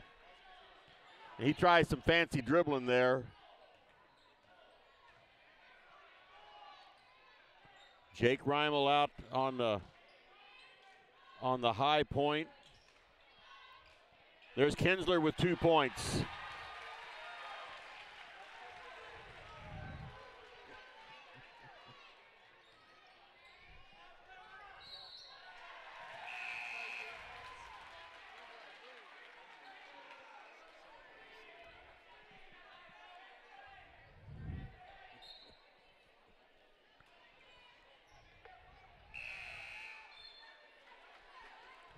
And he tries some fancy dribbling there. Jake Reimel out on the high point. There's Kinsler with 2 points.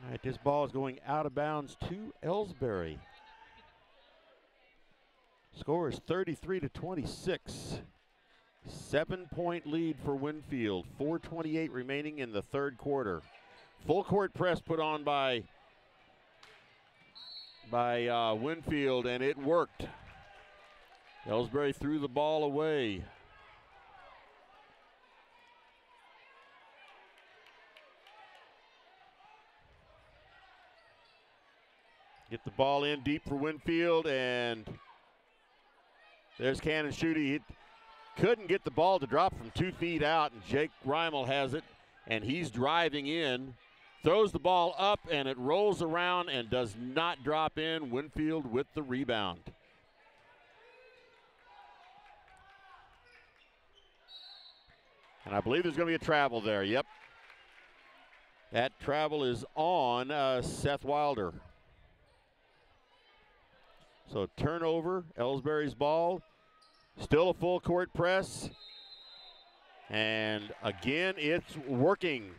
All right, this ball is going out of bounds to Elsberry. Score is 33-26. 7-point lead for Winfield. 4:28 remaining in the third quarter. Full court press put on by Winfield, and it worked. Elsberry threw the ball away. Get the ball in deep for Winfield, and there's Cannon Schutte. He couldn't get the ball to drop from 2 feet out, and Jake Reimel has it, and he's driving in. Throws the ball up, and it rolls around and does not drop in. Winfield with the rebound. And I believe there's going to be a travel there. Yep. That travel is on Seth Wilder. So turnover, Elsberry's ball. Still a full court press. And again, it's working.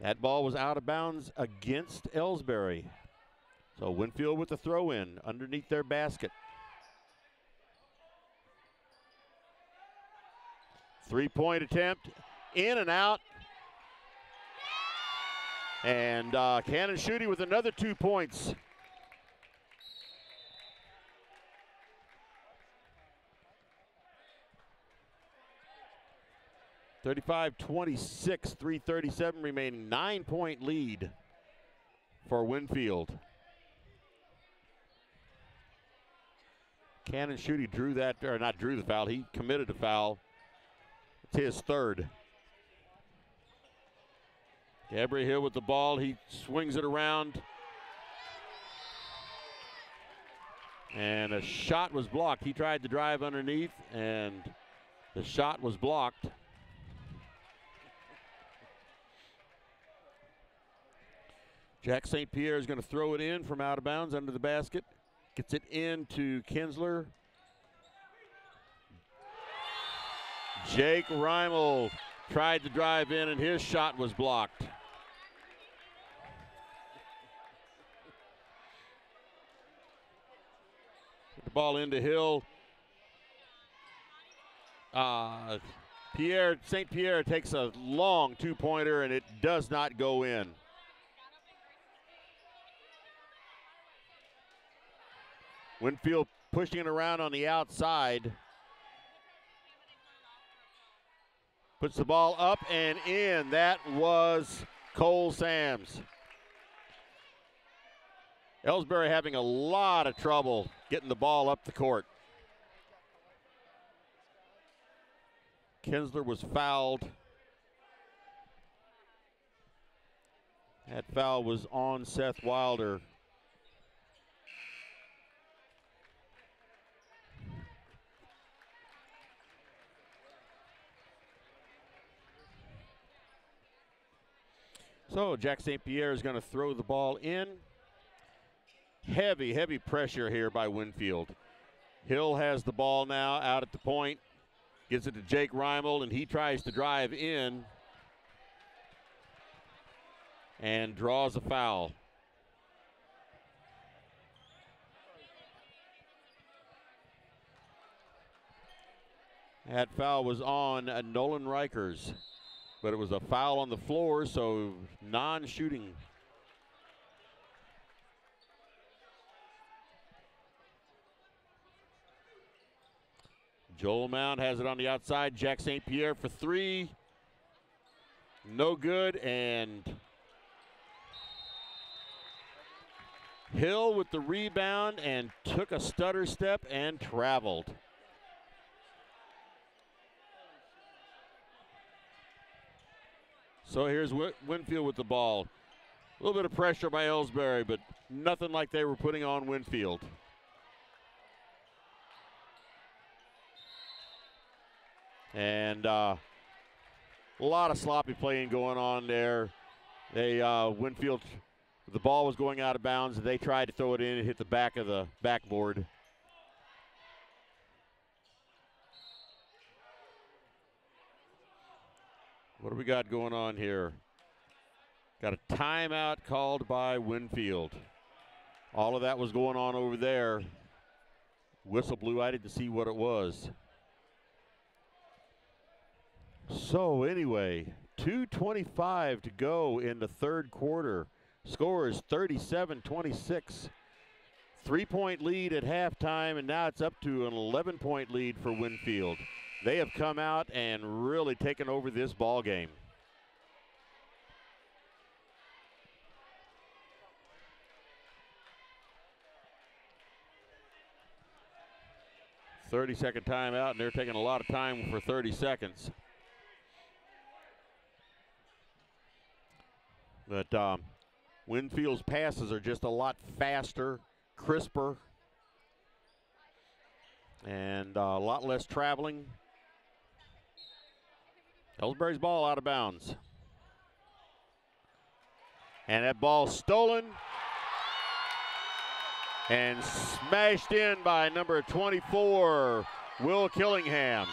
That ball was out of bounds against Elsberry. So Winfield with the throw in underneath their basket. 3-point attempt, in and out. And Cannon Schutte with another 2 points. (35-26), 3:37 remaining. 9-point lead for Winfield. Cannon Schutte drew that, or not drew the foul, he committed a foul. It's his third. Gabriel Hill with the ball, he swings it around. And a shot was blocked. He tried to drive underneath, and the shot was blocked. Jack St. Pierre is going to throw it in from out of bounds under the basket. Gets it into Kinsler. Jake Reimel tried to drive in, and his shot was blocked. Get the ball into Hill. St. Pierre takes a long 2-pointer, and it does not go in. Winfield pushing it around on the outside. Puts the ball up and in. That was Cole Sams. Elsberry having a lot of trouble getting the ball up the court. Kinsler was fouled. That foul was on Seth Wilder. So Jack St. Pierre is going to throw the ball in. Heavy pressure here by Winfield. Hill has the ball now out at the point. Gives it to Jake Reimel, and he tries to drive in and draws a foul. That foul was on Nolan Rikers, but it was a foul on the floor, so non-shooting. Joel Mound has it on the outside. Jack St. Pierre for three. No good, and Hill with the rebound and took a stutter step and traveled. So here's Winfield with the ball. A little bit of pressure by Elsberry, but nothing like they were putting on Winfield. And a lot of sloppy playing going on there. Winfield, the ball was going out of bounds. They tried to throw it in and hit the back of the backboard. What do we got going on here? Got a timeout called by Winfield. All of that was going on over there. Whistle blew. I didn't see what it was. So anyway, 2:25 to go in the third quarter. Score is 37-26. 3-point lead at halftime, and now it's up to an 11-point lead for Winfield. They have come out and really taken over this ball game. "30-second timeout," and they're taking a lot of time for 30 seconds. But Winfield's passes are just a lot faster, crisper, and a lot less traveling. Elsberry's ball out of bounds. And that ball stolen and smashed in by number 24, Will Killingham.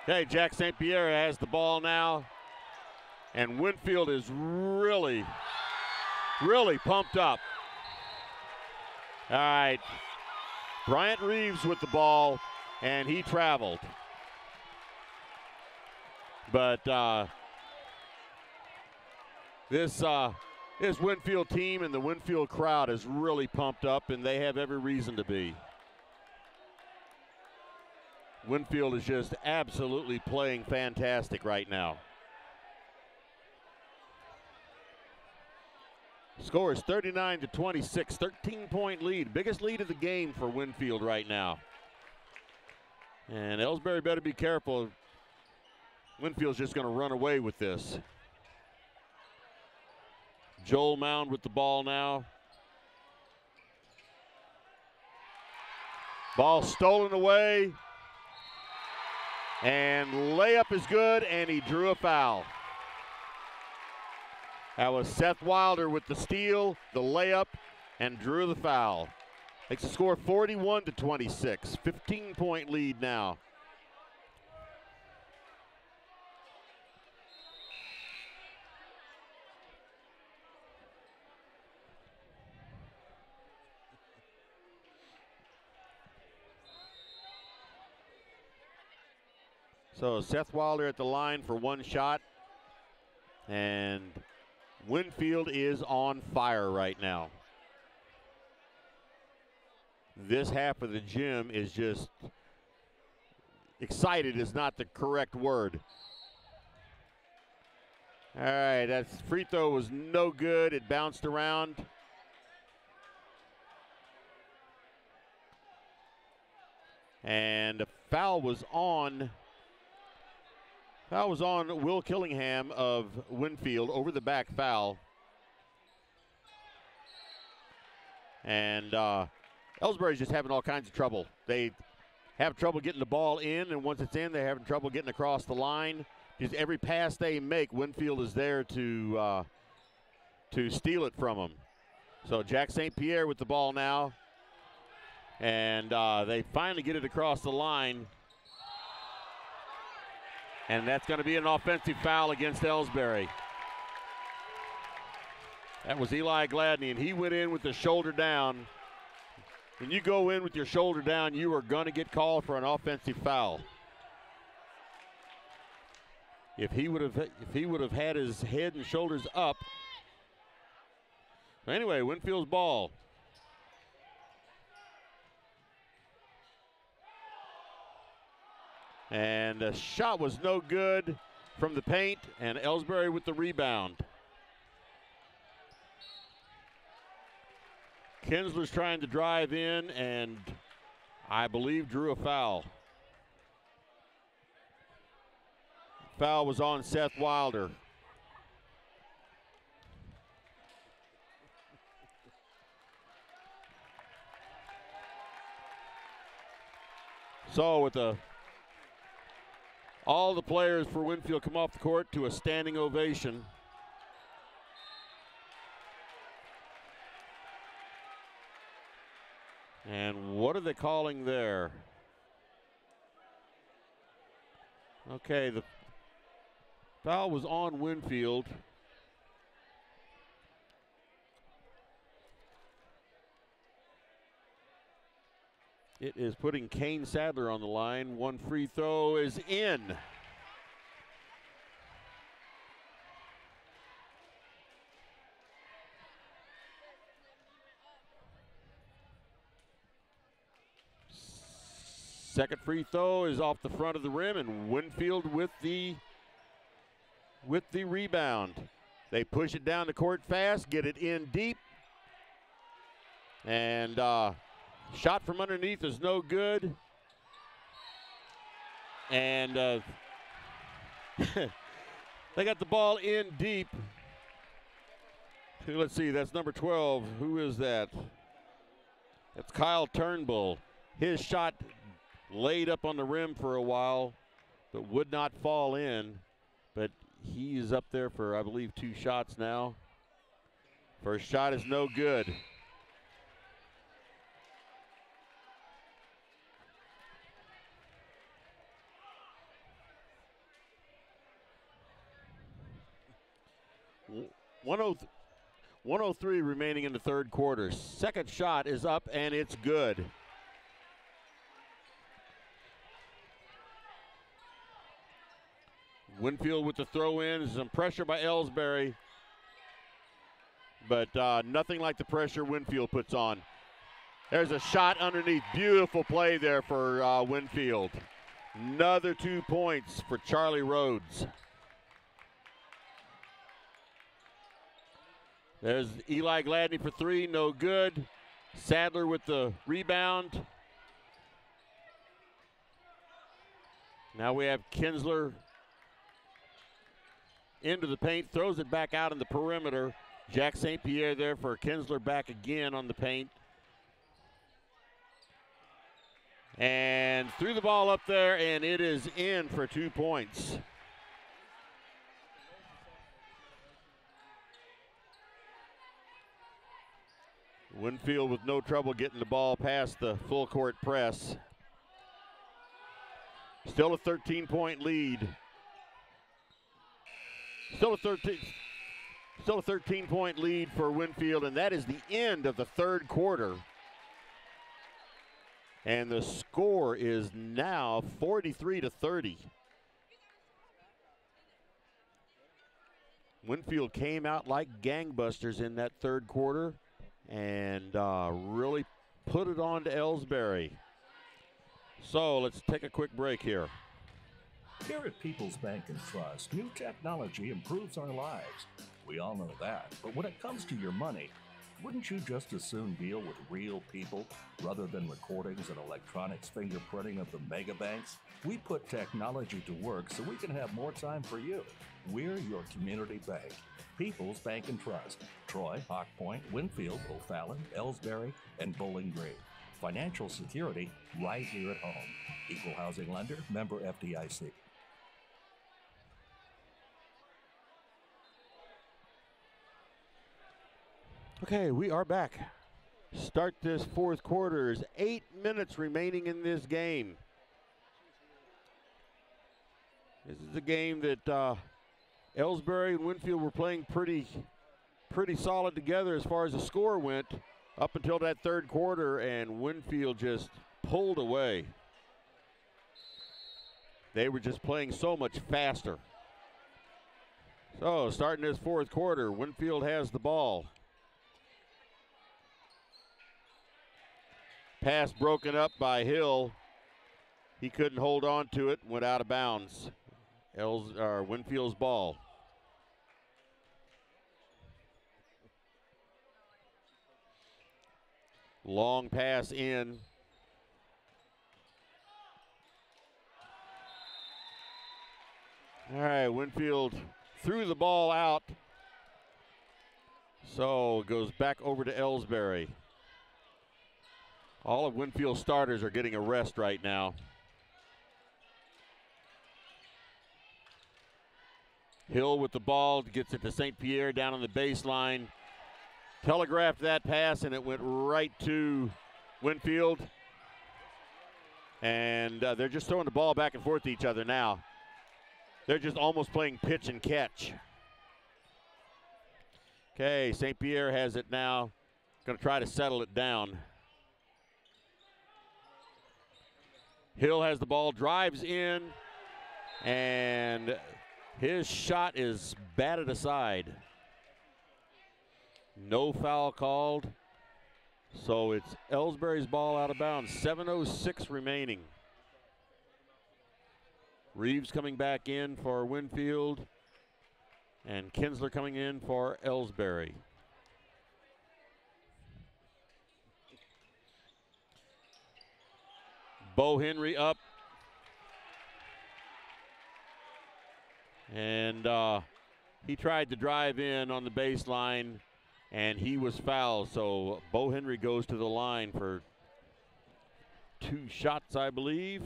Okay, Jack St. Pierre has the ball now, and Winfield is really pumped up. All right, Bryant Reeves with the ball, and he traveled. But this Winfield team and the Winfield crowd is really pumped up, and they have every reason to be. Winfield is just absolutely playing fantastic right now. Score is 39-26, 13-point lead. Biggest lead of the game for Winfield right now. And Elsberry better be careful. Winfield's just going to run away with this. Joel Mound with the ball now. Ball stolen away. And layup is good, and he drew a foul. That was Seth Wilder with the steal, the layup, and drew the foul. Makes the score 41-26, 15-point lead now. So Seth Wilder at the line for one shot, and Winfield is on fire right now. This half of the gym is just excited is not the correct word. All right, that free throw was no good. It bounced around. And the foul was on Will Killingham of Winfield, over the back foul. And Elsberry's just having all kinds of trouble. They have trouble getting the ball in, and once it's in, they're having trouble getting across the line. Just every pass they make, Winfield is there to steal it from them. So Jack St. Pierre with the ball now. And they finally get it across the line. And that's going to be an offensive foul against Elsberry. That was Eli Gladney, and he went in with the shoulder down. When you go in with your shoulder down, you are going to get called for an offensive foul. If he would have had his head and shoulders up. Anyway, Winfield's ball. And the shot was no good from the paint, and Elsberry with the rebound. Kinsler's trying to drive in, and I believe drew a foul. Foul was on Seth Wilder. So with all the players for Winfield come off the court to a standing ovation. And what are they calling there? Okay, the foul was on Winfield. It is putting Kane Sadler on the line. One free throw is in. Second free throw is off the front of the rim, and Winfield with the rebound. They push it down the court fast, get it in deep, and shot from underneath is no good. And they got the ball in deep. Let's see, that's number 12. Who is that? That's Kyle Turnbull. His shot laid up on the rim for a while, but would not fall in. But he is up there for, I believe, 2 shots now. First shot is no good. .103 remaining in the third quarter. Second shot is up, and it's good. Winfield with the throw-in, some pressure by Elsberry, but nothing like the pressure Winfield puts on. There's a shot underneath. Beautiful play there for Winfield. Another 2 points for Charlie Rhodes. There's Eli Gladney for 3, no good. Sadler with the rebound. Now we have Kinsler into the paint, throws it back out in the perimeter. Jack St. Pierre there for Kinsler back again on the paint. And threw the ball up there, and it is in for 2 points. Winfield with no trouble getting the ball past the full court press. Still a 13-point lead. Still a 13-point lead for Winfield, and that is the end of the third quarter. And the score is now 43-30. Winfield came out like gangbusters in that third quarter and really put it on to Elsberry. So let's take a quick break here. Here at People's Bank and Trust, new technology improves our lives. We all know that. But when it comes to your money, wouldn't you just as soon deal with real people rather than recordings and electronics fingerprinting of the mega banks? We put technology to work so we can have more time for you. We're your community bank. People's Bank and Trust. Troy, Hawk Point, Winfield, O'Fallon, Elsberry, and Bowling Green. Financial security right here at home. Equal housing lender, member FDIC. Okay, we are back. Start this fourth quarter. There's 8 minutes remaining in this game. This is a game that Elsberry and Winfield were playing pretty solid together as far as the score went up until that third quarter, and Winfield just pulled away. They were just playing so much faster. So starting this fourth quarter, Winfield has the ball. Pass broken up by Hill. He couldn't hold on to it, went out of bounds. Winfield's ball. Long pass in. All right, Winfield threw the ball out. So it goes back over to Elsberry. All of Winfield's starters are getting a rest right now. Hill with the ball, gets it to St. Pierre down on the baseline. Telegraphed that pass, and it went right to Winfield. And they're just throwing the ball back and forth to each other now. They're just almost playing pitch and catch. Okay, St. Pierre has it now. Going to try to settle it down. Hill has the ball, drives in, and his shot is batted aside. No foul called. So it's Elsberry's ball out of bounds. 7:06 remaining. Reeves coming back in for Winfield, and Kinsler coming in for Elsberry. Bo Henry up. And he tried to drive in on the baseline, and he was fouled. So Bo Henry goes to the line for 2 shots, I believe.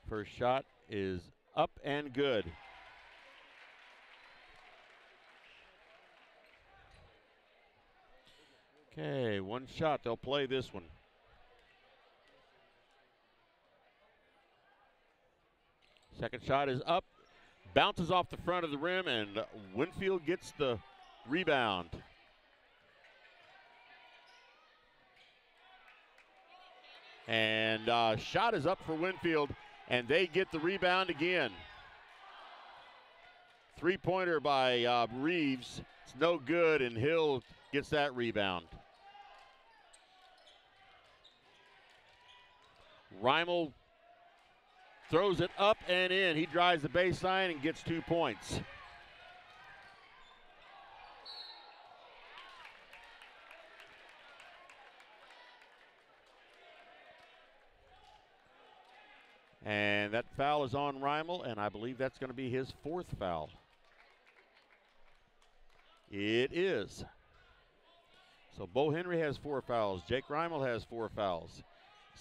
First shot is up and good. Okay, 1 shot. They'll play this one. Second shot is up. Bounces off the front of the rim, and Winfield gets the rebound. And shot is up for Winfield, and they get the rebound again. 3-pointer by Reeves. It's no good, and Hill gets that rebound. Reimel throws it up and in. He drives the baseline and gets 2 points. And that foul is on Reimel, and I believe that's going to be his 4th foul. It is. So Bo Henry has 4 fouls. Jake Reimel has 4 fouls.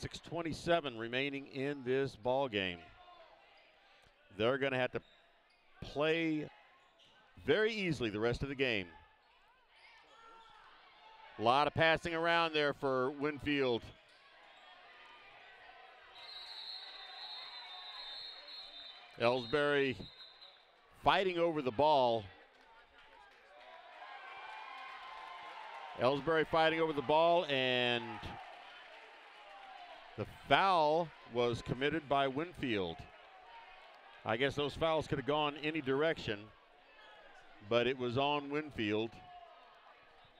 6:27 remaining in this ball game. They're going to have to play very easily the rest of the game. A lot of passing around there for Winfield. Elsberry fighting over the ball. Elsberry fighting over the ball, and the foul was committed by Winfield. I guess those fouls could have gone any direction, but it was on Winfield.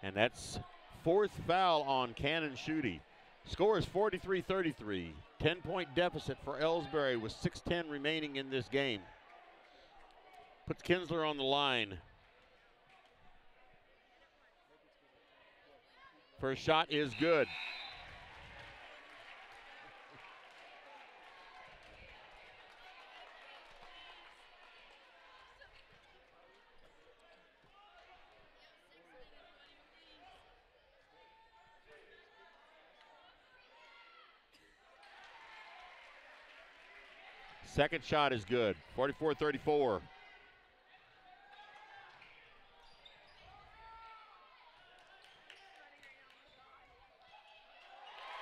And that's fourth foul on Cannon Schutte. Score is 43-33. 10-point deficit for Elsberry with 6:10 remaining in this game. Puts Kinsler on the line. First shot is good. Second shot is good. 44-34.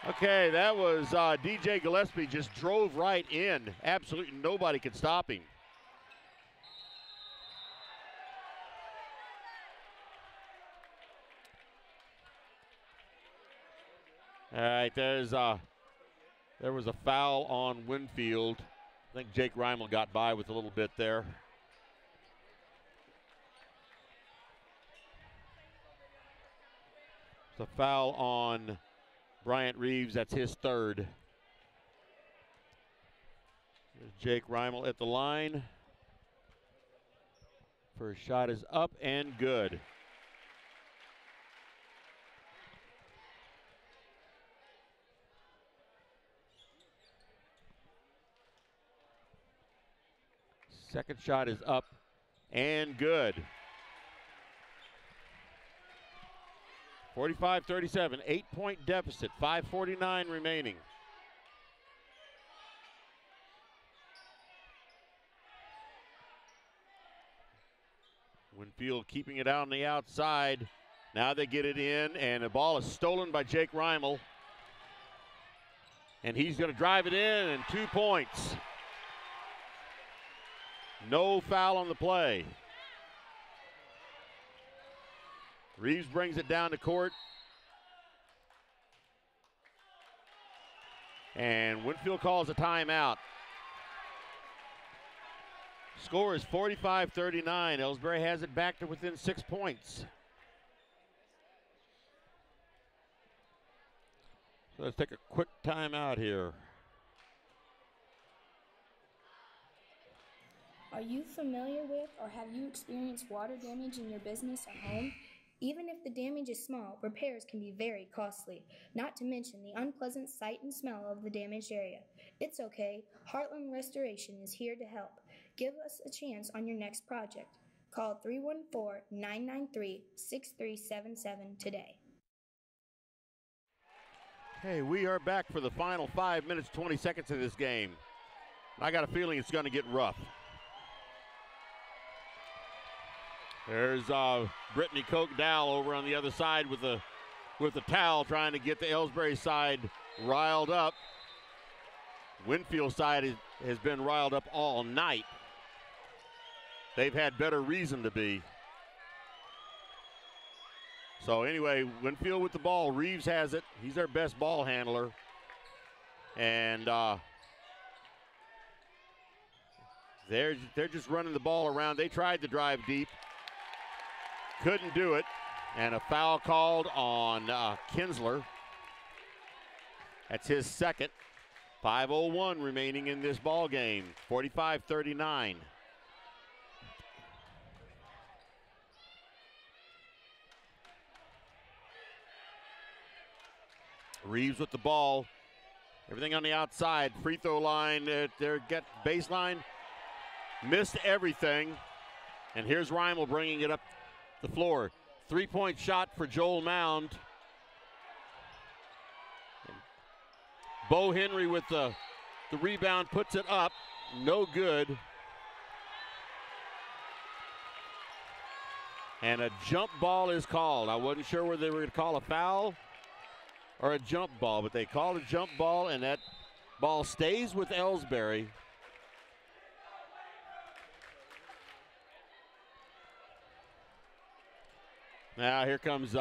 Okay, that was DJ Gillespie just drove right in. Absolutely nobody could stop him. All right, there was a foul on Winfield. I think Jake Reimel got by with a little bit there. It's a foul on Bryant Reeves. That's his third. There's Jake Reimel at the line. First shot is up and good. Second shot is up and good. 45-37, 8-point deficit, 5:49 remaining. Winfield keeping it out on the outside. Now they get it in, and the ball is stolen by Jake Reimel. And he's going to drive it in, and 2 points. No foul on the play. Reeves brings it down to court. And Winfield calls a timeout. Score is 45-39. Elsberry has it back to within 6 points. So let's take a quick timeout here. Are you familiar with or have you experienced water damage in your business or home? Even if the damage is small, repairs can be very costly, not to mention the unpleasant sight and smell of the damaged area. It's okay. Heartland Restoration is here to help. Give us a chance on your next project. Call 314-993-6377 today. Hey, we are back for the final 5 minutes, 20 seconds of this game. I got a feeling it's going to get rough. There's Brittany Koch-Dow over on the other side with a towel trying to get the Elsberry side riled up. Winfield side has been riled up all night. They've had better reason to be. So anyway, Winfield with the ball. Reeves has it. He's their best ball handler. And they're just running the ball around. They tried to drive deep. Couldn't do it. And a foul called on Kinsler. That's his second. 5:01 remaining in this ball game. 45-39. Reeves with the ball. Everything on the outside. Free throw line. They're get baseline. Missed everything. And here's Reimel bringing it up the floor. 3-point shot for Joel Mound. Bo Henry with the rebound puts it up. No good. And a jump ball is called. I wasn't sure whether they were going to call a foul or a jump ball, but they called a jump ball, and that ball stays with Elsberry. Now here comes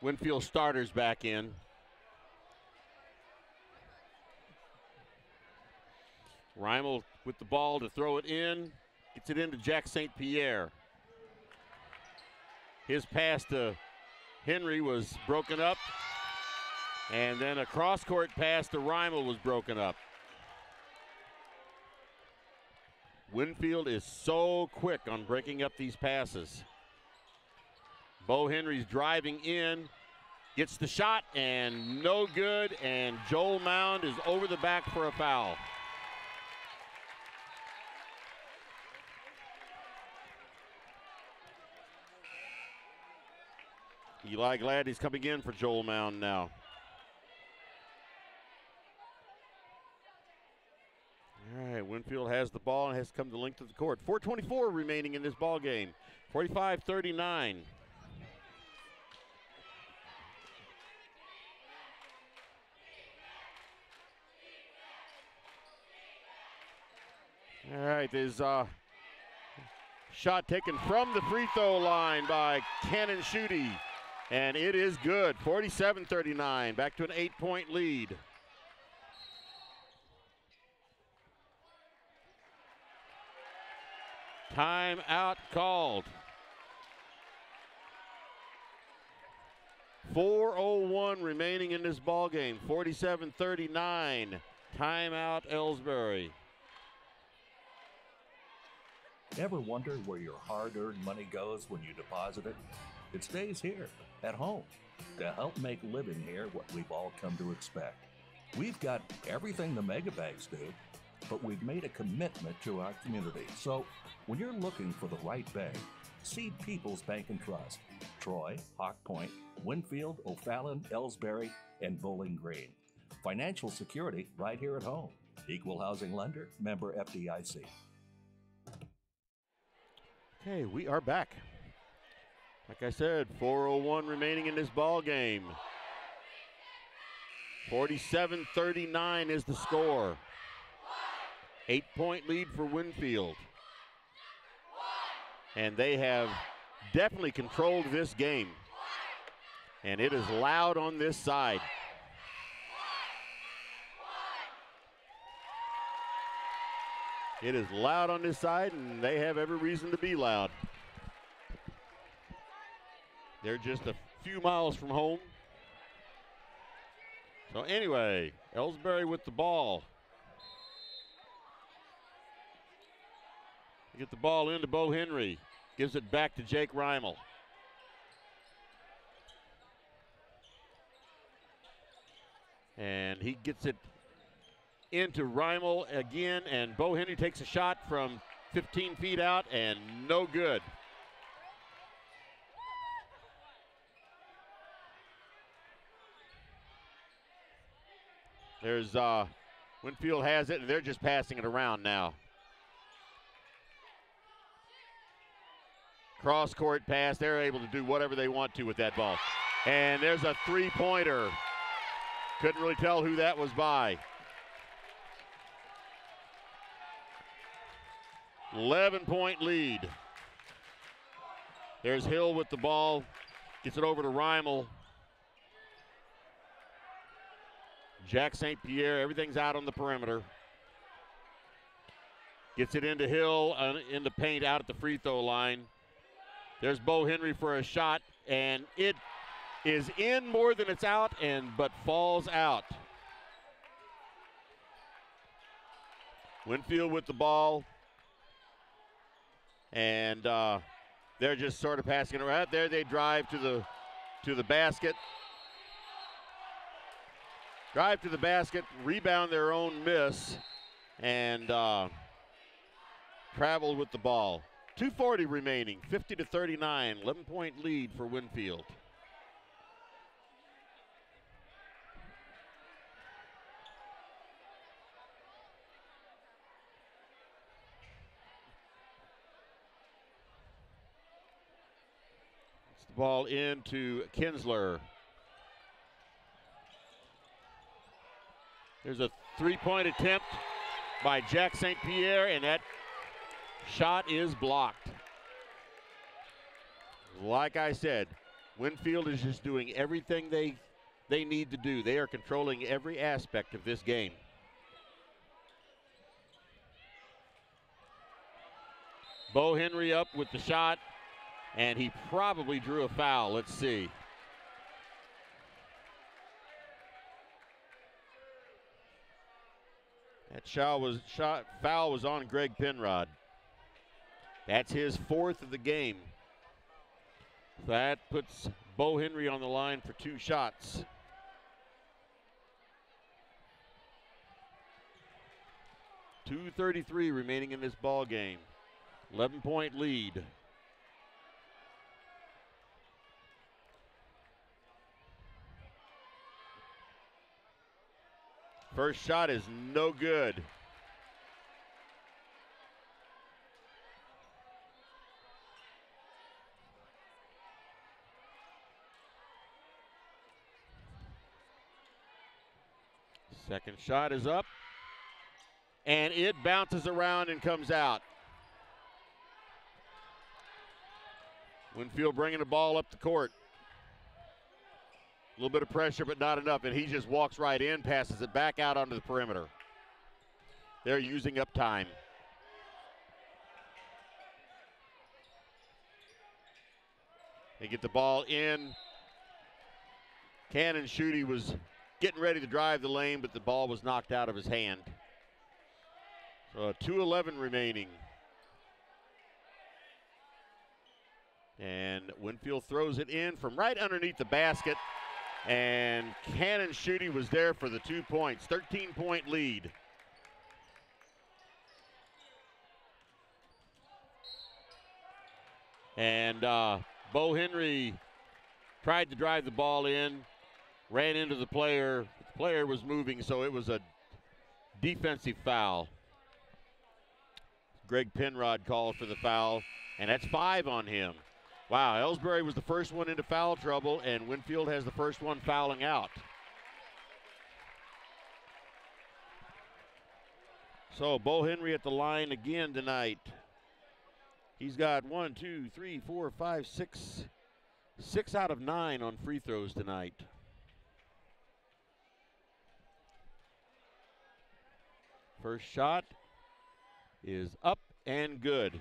Winfield starters back in. Reimel with the ball to throw it in. Gets it into Jack St. Pierre. His pass to Henry was broken up. And then a cross-court pass to Reimel was broken up. Winfield is so quick on breaking up these passes. Bo Henry's driving in, gets the shot, and no good, and Joel Mound is over the back for a foul. Eli Gladdy's coming in for Joel Mound now. All right, Winfield has the ball and has come the length of the court. 4:24 remaining in this ball game. 45-39. All right, there's shot taken from the free throw line by Cannon Schutte, and it is good. 47-39, back to an 8-point lead. Timeout called. 4:01 remaining in this ball game. 47-39. Timeout Elsberry. Ever wonder where your hard-earned money goes when you deposit it? It stays here, at home, to help make living here what we've all come to expect. We've got everything the mega banks do, but we've made a commitment to our community. So when you're looking for the right bank, see People's Bank and Trust. Troy, Hawk Point, Winfield, O'Fallon, Elsberry, and Bowling Green. Financial security right here at home. Equal housing lender, member FDIC. Okay, we are back. Like I said, 4:01 remaining in this ball game. 47-39 is the score. 8-point lead for Winfield. And they have definitely controlled this game. And it is loud on this side. It is loud on this side, and they have every reason to be loud. They're just a few miles from home. So anyway, Elsberry with the ball. Get the ball into Bo Henry. Gives it back to Jake Reimel. And he gets it into Reimel again, and Bo Henry takes a shot from 15 feet out, and no good. There's Winfield has it, and they're just passing it around now. Cross-court pass. They're able to do whatever they want to with that ball. And there's a three-pointer. Couldn't really tell who that was by. 11-point lead. There's Hill with the ball. Gets it over to Reimel. Jack St. Pierre, everything's out on the perimeter. Gets it into Hill, in the paint, out at the free throw line. There's Bo Henry for a shot, and it is in more than it's out, but falls out. Winfield with the ball, and they're just sort of passing it around. There they drive to the basket. Drive to the basket, rebound their own miss, and travel with the ball. 2:40 remaining, 50-39, 11-point lead for Winfield. It's the ball into Kinsler. There's a three-point attempt by Jack St. Pierre, and that shot is blocked. Like I said, Winfield is just doing everything they need to do. They are controlling every aspect of this game. Bo Henry up with the shot, And he probably drew a foul. Let's see. That foul was on Greg Penrod. That's his 4th of the game. That puts Bo Henry on the line for 2 shots. .233 remaining in this ball game. 11-point lead. First shot is no good. Second shot is up, and it bounces around and comes out. Winfield bringing the ball up the court. A little bit of pressure, but not enough, and he just walks right in, passes it back out onto the perimeter. They're using up time. They get the ball in. Cannon Schutte was getting ready to drive the lane, but the ball was knocked out of his hand. So 2:11 remaining. And Winfield throws it in from right underneath the basket. And Cannon Schutte was there for the 2 points. 13-point lead. And Bo Henry tried to drive the ball in, ran into the player. The player was moving, so it was a defensive foul. Greg Penrod called for the foul, and that's 5 on him. Wow, Elsberry was the first one into foul trouble, and Winfield has the first one fouling out. So Bo Henry at the line again tonight. He's got 1, 2, 3, 4, 5, 6. 6 out of 9 on free throws tonight. First shot is up and good.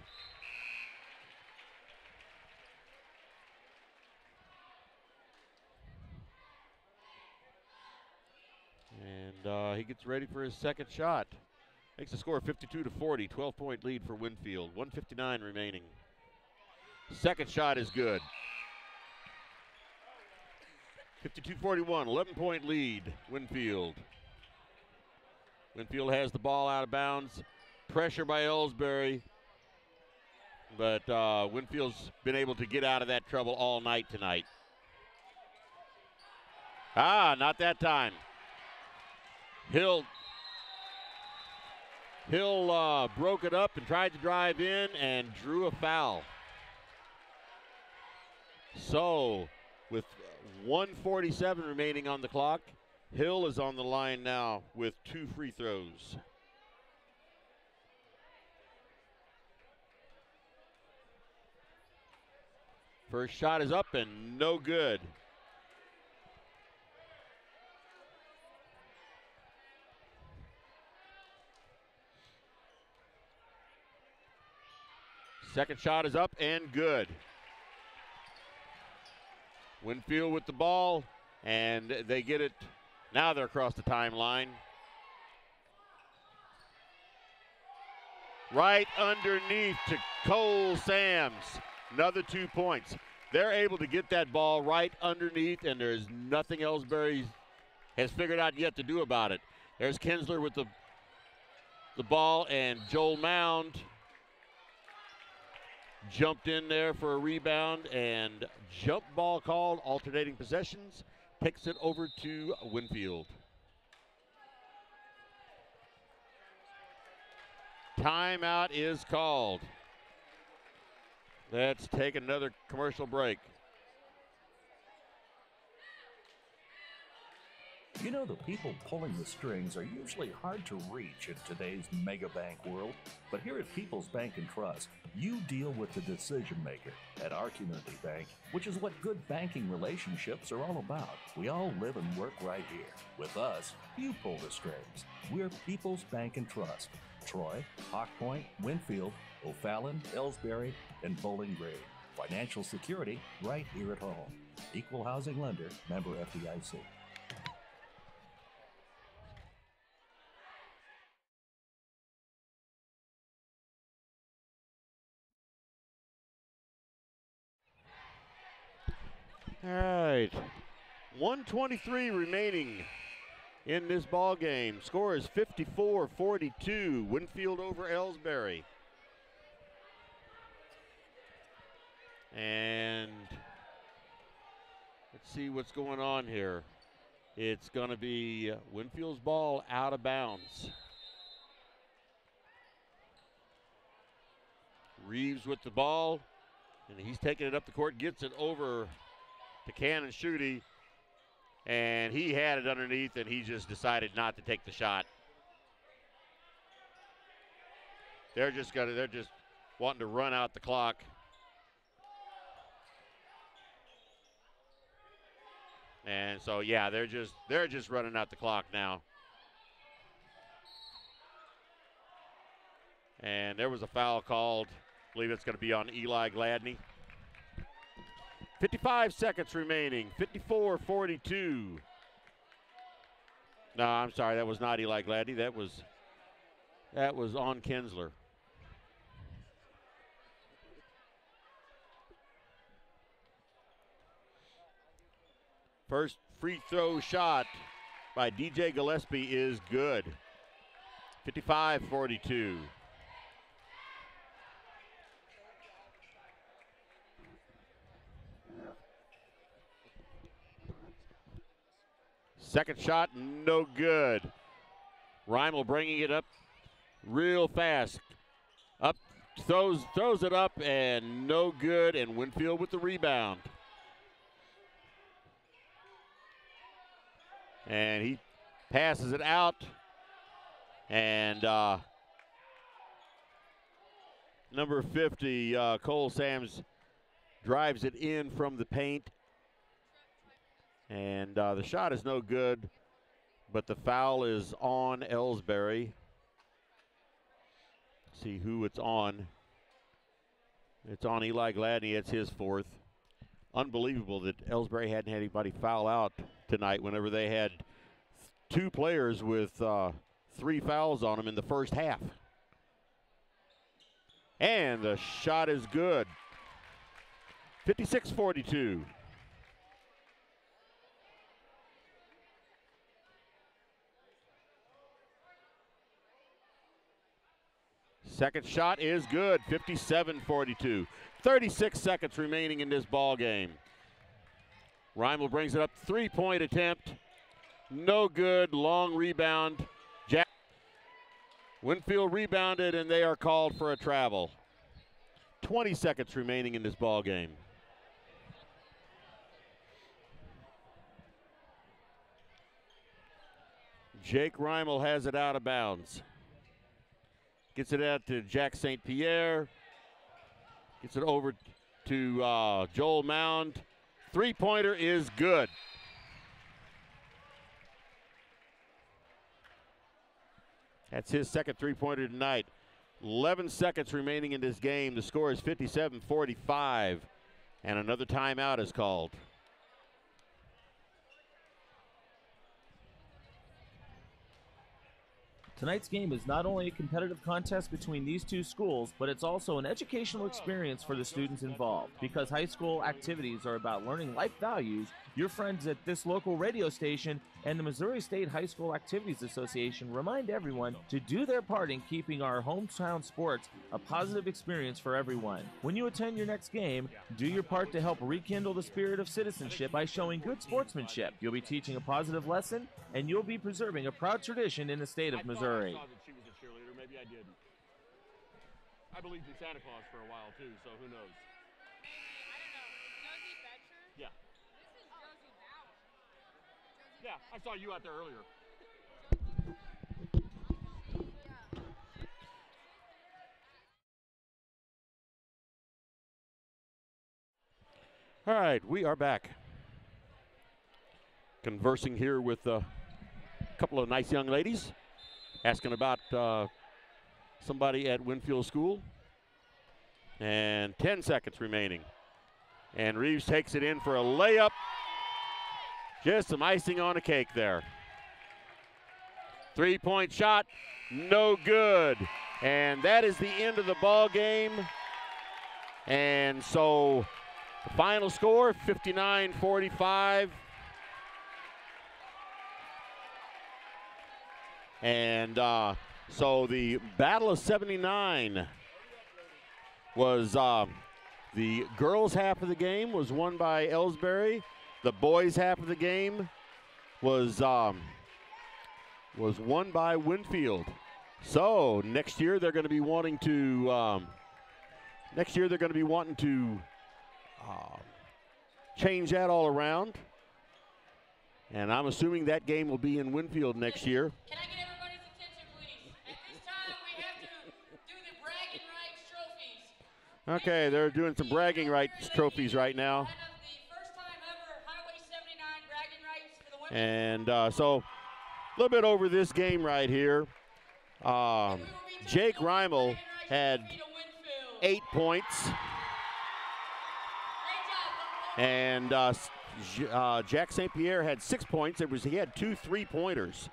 And he gets ready for his second shot. Makes the score 52-40, 12-point lead for Winfield. 1:59 remaining. Second shot is good. 52-41, 11-point lead, Winfield. Winfield has the ball out of bounds. Pressure by Elsberry. But Winfield's been able to get out of that trouble all night tonight. Not that time. Hill broke it up and tried to drive in and drew a foul. So, with 1:47 remaining on the clock, Hill is on the line now with 2 free throws. First shot is up and no good. Second shot is up and good. Winfield with the ball, and they get it. Now they're across the timeline. Right underneath to Cole Sams. Another 2 points. They're able to get that ball right underneath, and there's nothing Elsberry has figured out yet to do about it. There's Kinsler with the ball, and Joel Mound jumped in there for a rebound, and jump ball called, alternating possessions, takes it over to Winfield. Timeout is called. Let's take another commercial break. You know, the people pulling the strings are usually hard to reach in today's mega bank world. But here at People's Bank and Trust, you deal with the decision maker at our community bank, which is what good banking relationships are all about. We all live and work right here. With us, you pull the strings. We're People's Bank and Trust. Troy, Hawk Point, Winfield, O'Fallon, Elsberry, and Bowling Green. Financial security right here at home. Equal housing lender, member FDIC. All right, 1:23 remaining in this ball game. Score is 54-42. Winfield over Elsberry. And let's see what's going on here. It's going to be Winfield's ball out of bounds. Reeves with the ball, and he's taking it up the court, gets it over to Cannon Schutte, and he had it underneath, and he just decided not to take the shot. They're just wanting to run out the clock. And so, yeah, they're just running out the clock now. And there was a foul called. I believe it's going to be on Eli Gladney. 55 seconds remaining. 54-42. No, I'm sorry, that was not Eli Gladney. That was on Kinsler. First free throw shot by DJ Gillespie is good. 55-42. Second shot, no good. Reimel bringing it up real fast. Up, throws it up, and no good, and Winfield with the rebound. And he passes it out, and number 50, Cole Sams, drives it in from the paint. And the shot is no good, but the foul is on Elsberry. See who it's on. It's on Eli Gladney. It's his fourth. Unbelievable that Elsberry hadn't had anybody foul out tonight whenever they had two players with 3 fouls on them in the first half. And the shot is good. 56-42. Second shot is good, 57-42. 36 seconds remaining in this ball game. Reimel brings it up, 3-point attempt. No good, long rebound. Winfield rebounded, and they are called for a travel. 20 seconds remaining in this ball game. Jake Reimel has it out of bounds. Gets it out to Jack St. Pierre. Gets it over to Joel Mound. 3-pointer is good. That's his second 3-pointer tonight. 11 seconds remaining in this game. The score is 57-45, and another timeout is called. Tonight's game is not only a competitive contest between these two schools, but it's also an educational experience for the students involved. Because high school activities are about learning life values, your friends at this local radio station and the Missouri State High School Activities Association remind everyone to do their part in keeping our hometown sports a positive experience for everyone. When you attend your next game, do your part to help rekindle the spirit of citizenship by showing good sportsmanship. You'll be teaching a positive lesson, and you'll be preserving a proud tradition in the state of Missouri. I saw that she was a cheerleader. Maybe I didn't. I believed in Santa Claus for a while, too, so who knows? Yeah. Yeah, I saw you out there earlier. All right, we are back. Conversing here with a couple of nice young ladies, asking about somebody at Winfield School. And 10 seconds remaining. And Reeves takes it in for a layup. Just some icing on a cake there. 3-point shot, no good. And that is the end of the ball game. And so the final score, 59-45. And so the Battle of 79 was the girls' half of the game was won by Elsberry. The boys' half of the game was won by Winfield. So next year they're going to be wanting to change that all around. And I'm assuming that game will be in Winfield next year. Can I get everybody's attention, please? At this time, we have to do the bragging rights trophies. Okay, they're doing some bragging rights trophies right now. The first time ever Highway 79 bragging rights for the women. And so a little bit over this game right here. Jake Reimel had 8 points. And Jack St. Pierre had 6 points. He had 2 3-pointers.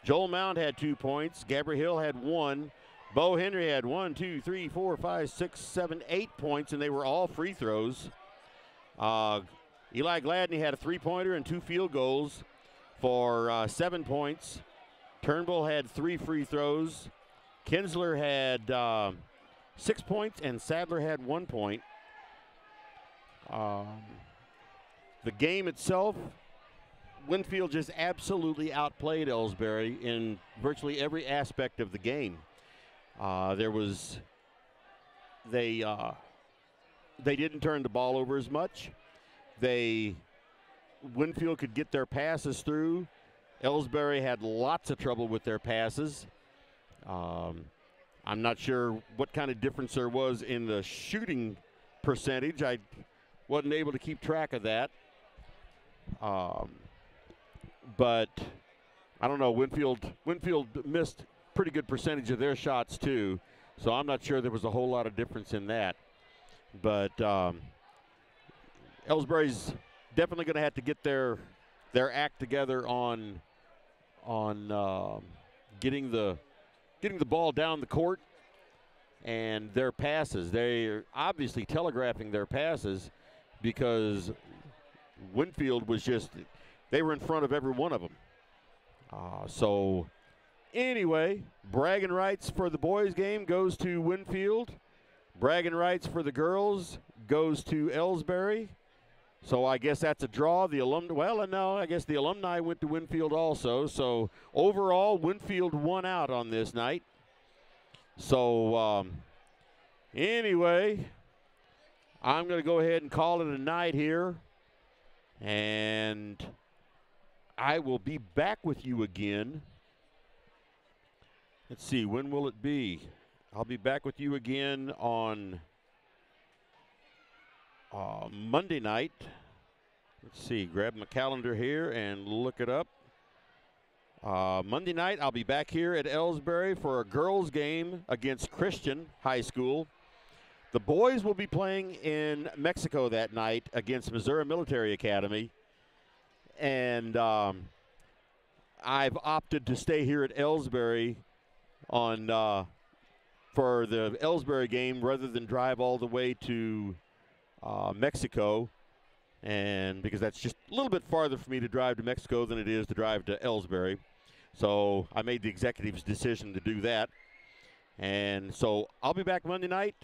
Joel Mound had 2 points. Gabriel Hill had 1. Bo Henry had 1, 2, 3, 4, 5, 6, 7, 8 points, and they were all free throws. Eli Gladney had a 3-pointer and 2 field goals for 7 points. Turnbull had 3 free throws. Kinsler had 6 points, and Sadler had 1 point. The game itself, Winfield just absolutely outplayed Elsberry in virtually every aspect of the game. They didn't turn the ball over as much. Winfield could get their passes through. Elsberry had lots of trouble with their passes. I'm not sure what kind of difference there was in the shooting percentage. I wasn't able to keep track of that. But I don't know, Winfield missed pretty good percentage of their shots too, so I'm not sure there was a whole lot of difference in that. But Elsberry's definitely going to have to get their act together on getting the ball down the court and their passes. They're obviously telegraphing their passes because Winfield was they were in front of every one of them. So anyway, bragging rights for the boys game goes to Winfield. Bragging rights for the girls goes to Elsberry. So I guess that's a draw. I guess the alumni went to Winfield also. So overall, Winfield won out on this night. So anyway, I'm going to go ahead and call it a night here. And I will be back with you again. Let's see, when will it be? I'll be back with you again on Monday night. Let's see, grab my calendar here and look it up. Monday night, I'll be back here at Elsberry for a girls' game against Christian High School. The boys will be playing in Mexico that night against Missouri Military Academy. And I've opted to stay here at Elsberry for the Elsberry game rather than drive all the way to Mexico. And because that's just a little bit farther for me to drive to Mexico than it is to drive to Elsberry. So I made the executive's decision to do that. And so I'll be back Monday night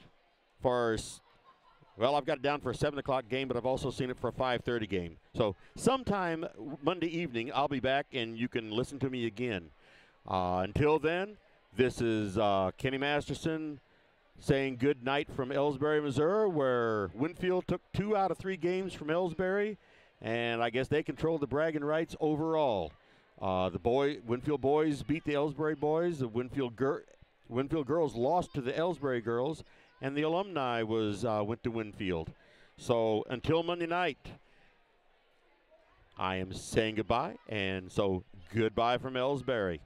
I've got it down for a 7 o'clock game, but I've also seen it for a 5:30 game. So sometime Monday evening, I'll be back, and you can listen to me again. Until then, this is Kenny Masterson saying good night from Elsberry, Missouri, where Winfield took 2 out of 3 games from Elsberry, and I guess they controlled the bragging rights overall. The Winfield boys beat the Elsberry boys. The Winfield girls lost to the Elsberry girls. And the alumni went to Winfield. So until Monday night, I am saying goodbye. And so goodbye from Elsberry.